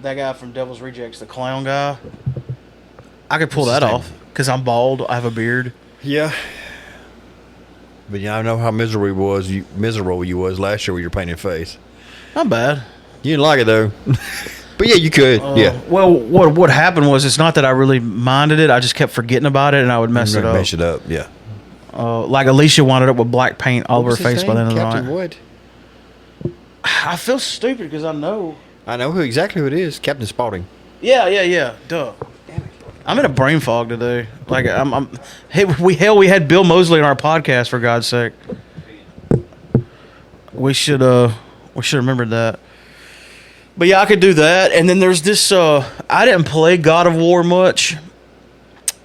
That guy from Devil's Rejects, the clown guy, I could pull that off because I'm bald. I have a beard. Yeah. But I know how miserable you was last year with your painted face. Not bad. You didn't like it though. But yeah, you could. Well, what happened was it's not that I really minded it. I just kept forgetting about it, and I would mess it up. Mess it up. Yeah. Like Alicia wound up with black paint all over her face by the end of the night. Captain Wood. I feel stupid because I know exactly who it is. Captain Spaulding. Yeah. Duh. I'm in a brain fog today. Like hey, we had Bill Mosley on our podcast, for God's sake. We should remember that. But yeah, I could do that. And then there's this. I didn't play God of War much,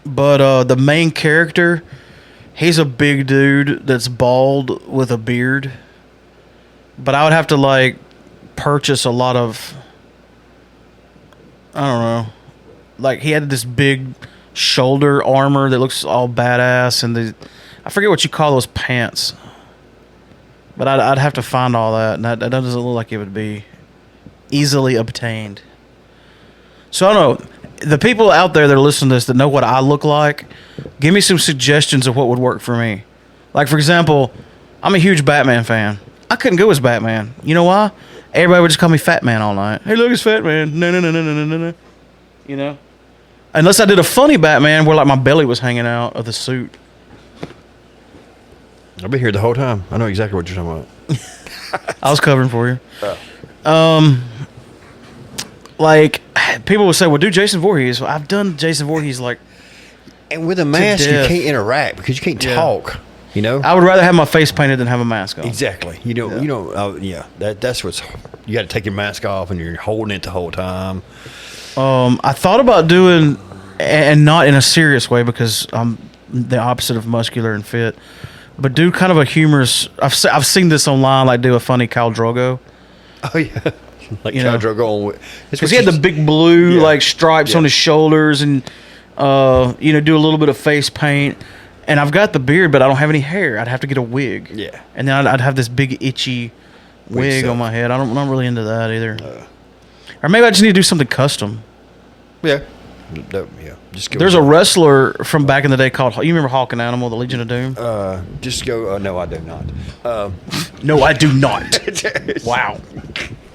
but the main character, he's a big dude that's bald with a beard. But I would have to like purchase a lot of. I don't know. Like, he had this big shoulder armor that looks all badass, and I forget what you call those pants. But I'd have to find all that, and that doesn't look like it would be easily obtained. So I don't know. The people out there that are listening to this that know what I look like, give me some suggestions of what would work for me. Like, for example, I'm a huge Batman fan. I couldn't go as Batman. You know why? Everybody would just call me Fat Man all night. Hey, look, it's Fat Man. No. You know? Unless I did a funny Batman where, like, my belly was hanging out of the suit. I've been here the whole time. I know exactly what you're talking about. I was covering for you. Like, people would say, well, do Jason Voorhees. Well, I've done Jason Voorhees, like, and with a mask, you can't interact because you can't talk. You know, I would rather have my face painted than have a mask on. Exactly. That's what's. You got to take your mask off, and you're holding it the whole time. I thought about doing, and not in a serious way because I'm the opposite of muscular and fit, but do kind of a humorous. I've seen this online, like do a funny Khal Drogo. Oh yeah, like Khal Drogo. Because he had the big blue like stripes on his shoulders, and do a little bit of face paint. And I've got the beard, but I don't have any hair. I'd have to get a wig. Yeah. And then I'd have this big itchy wig on my head. I'm not really into that either. Or maybe I just need to do something custom. Yeah. Just go. There's a wrestler from back in the day called. You remember Hawk and Animal, the Legion of Doom? Just go. No, I do not. No, I do not. Wow.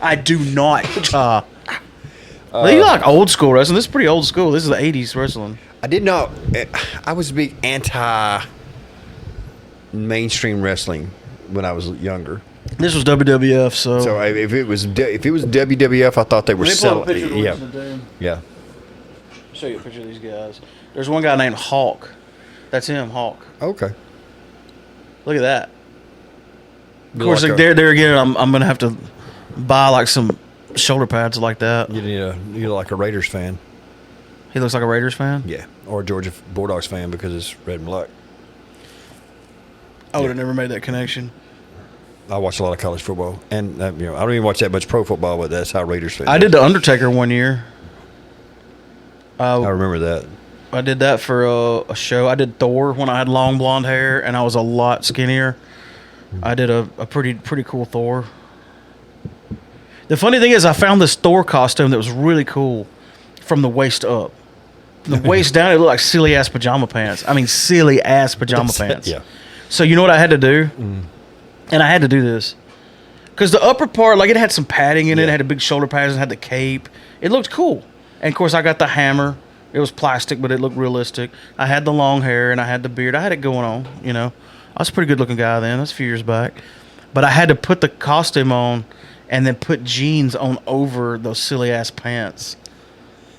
I do not. You like old school wrestling. This is pretty old school. This is the 80s wrestling. I did not. I was a big anti-mainstream wrestling when I was younger. This was WWF, so if it was WWF, I thought they were selling. Yeah. Show you a picture of these guys. There's one guy named Hawk. That's him, Hawk. Okay. Look at that. Of course, like there again, I'm gonna have to buy like some shoulder pads like that. You're like a Raiders fan. He looks like a Raiders fan? Yeah. Or a Georgia Bulldogs fan because it's red and black. I would have never made that connection. I watch a lot of college football. And, I don't even watch that much pro football, but that's how Raiders fans. I did The Undertaker one year. I remember that. I did that for a show. I did Thor when I had long blonde hair and I was a lot skinnier. I did a pretty cool Thor. The funny thing is I found this Thor costume that was really cool from the waist up. The waist down, it looked like silly-ass pajama pants. I mean, silly-ass pajama pants. Yeah. So you know what I had to do? And I had to do this. Because the upper part, like, it had some padding in it. It had the big shoulder pads and had the cape. It looked cool. And, of course, I got the hammer. It was plastic, but it looked realistic. I had the long hair and I had the beard. I had it going on, I was a pretty good-looking guy then. That's a few years back. But I had to put the costume on and then put jeans on over those silly-ass pants.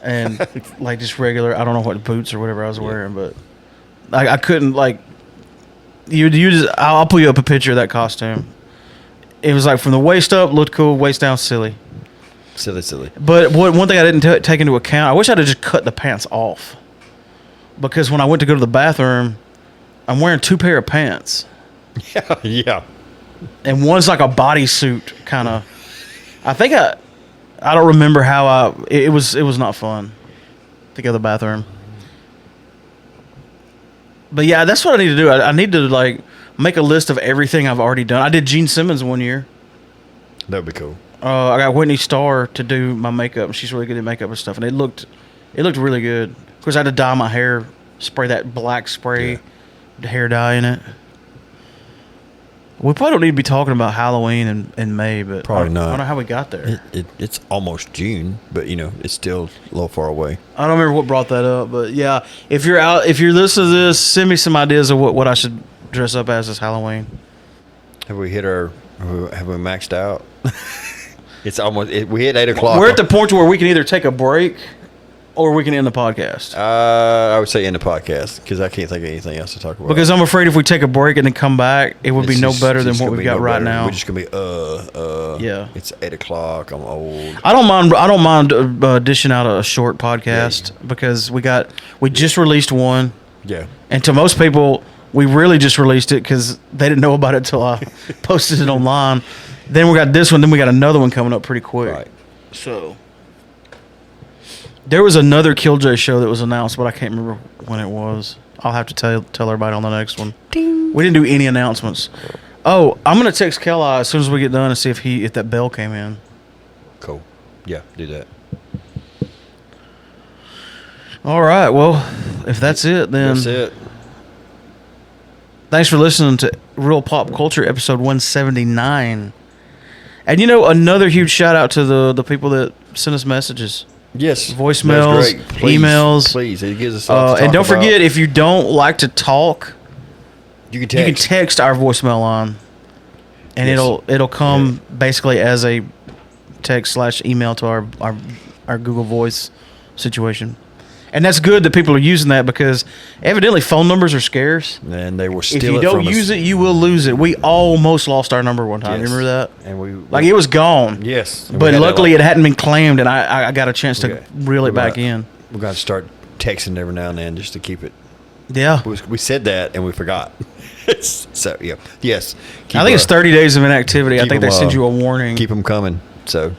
And like just regular, I don't know what boots or whatever I was wearing, but I couldn't like. You just I'll pull you up a picture of that costume. It was like from the waist up looked cool, waist down silly. Silly. But one thing I didn't take into account, I wish I'd have just cut the pants off, because when I went to go to the bathroom, I'm wearing 2 pair of pants. Yeah. And one's like a bodysuit kind of. I don't remember how it was not fun to go to the bathroom. But yeah, that's what I need to do. I need to like make a list of everything I've already done. I did Gene Simmons one year. That would be cool. I got Whitney Starr to do my makeup. She's really good at makeup and stuff, and it looked really good. Of course, I had to dye my hair, spray that black spray, hair dye in it. We probably don't need to be talking about Halloween in May, but probably not. I don't know how we got there. It's almost June, but it's still a little far away. I don't remember what brought that up, but yeah, if you're listening to this, send me some ideas of what I should dress up as this Halloween. Have we maxed out? It's almost. We hit 8 o'clock. We're at the point where we can either take a break or we can end the podcast. I would say end the podcast because I can't think of anything else to talk about. Because I'm afraid if we take a break and then come back, it would be no better than what we've got right now. We're just gonna be Yeah. It's 8:00. I'm old. I don't mind dishing out a short podcast because we just released one. Yeah. And to most people, we really just released it because they didn't know about it until I posted it online. Then we got this one. Then we got another one coming up pretty quick. Right. So there was another Killjoy show that was announced, but I can't remember when it was. I'll have to tell everybody on the next one. Ding. We didn't do any announcements. Oh, I'm gonna text Kelly as soon as we get done and see if that bell came in. Cool. Yeah, do that. All right. Well, if that's it, then That's it. Thanks for listening to Real Pop Culture episode 179. And another huge shout out to the people that send us messages. Yes. Voicemails, That's great. Please, emails. Please, it gives us something to talk and don't about. forget, if you don't like to talk, You can you can text our voicemail line, and Yes. it'll come basically as a text/email to our Google Voice situation. And that's good that people are using that because evidently phone numbers are scarce. And they will steal If you it don't from us. use it, you will lose it. We almost lost our number one time. Yes. Remember that? And It was gone. Yes. And we But had that, luckily it hadn't been claimed, and I got a chance to Okay. reel it We're back gonna- in. We're going to start texting every now and then just to keep it. Yeah. We said that and we forgot. So, yeah. Yes. I think it's 30 days of inactivity. I think they send you a warning. Keep them coming. So,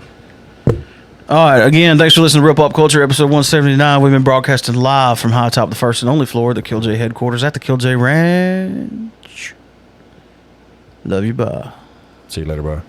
All right. Again, thanks for listening to Real Pop Culture, episode 179. We've been broadcasting live from high top the first and only floor of the Killjoy headquarters at the Killjoy Ranch. Love you. Bye. see you later, bro.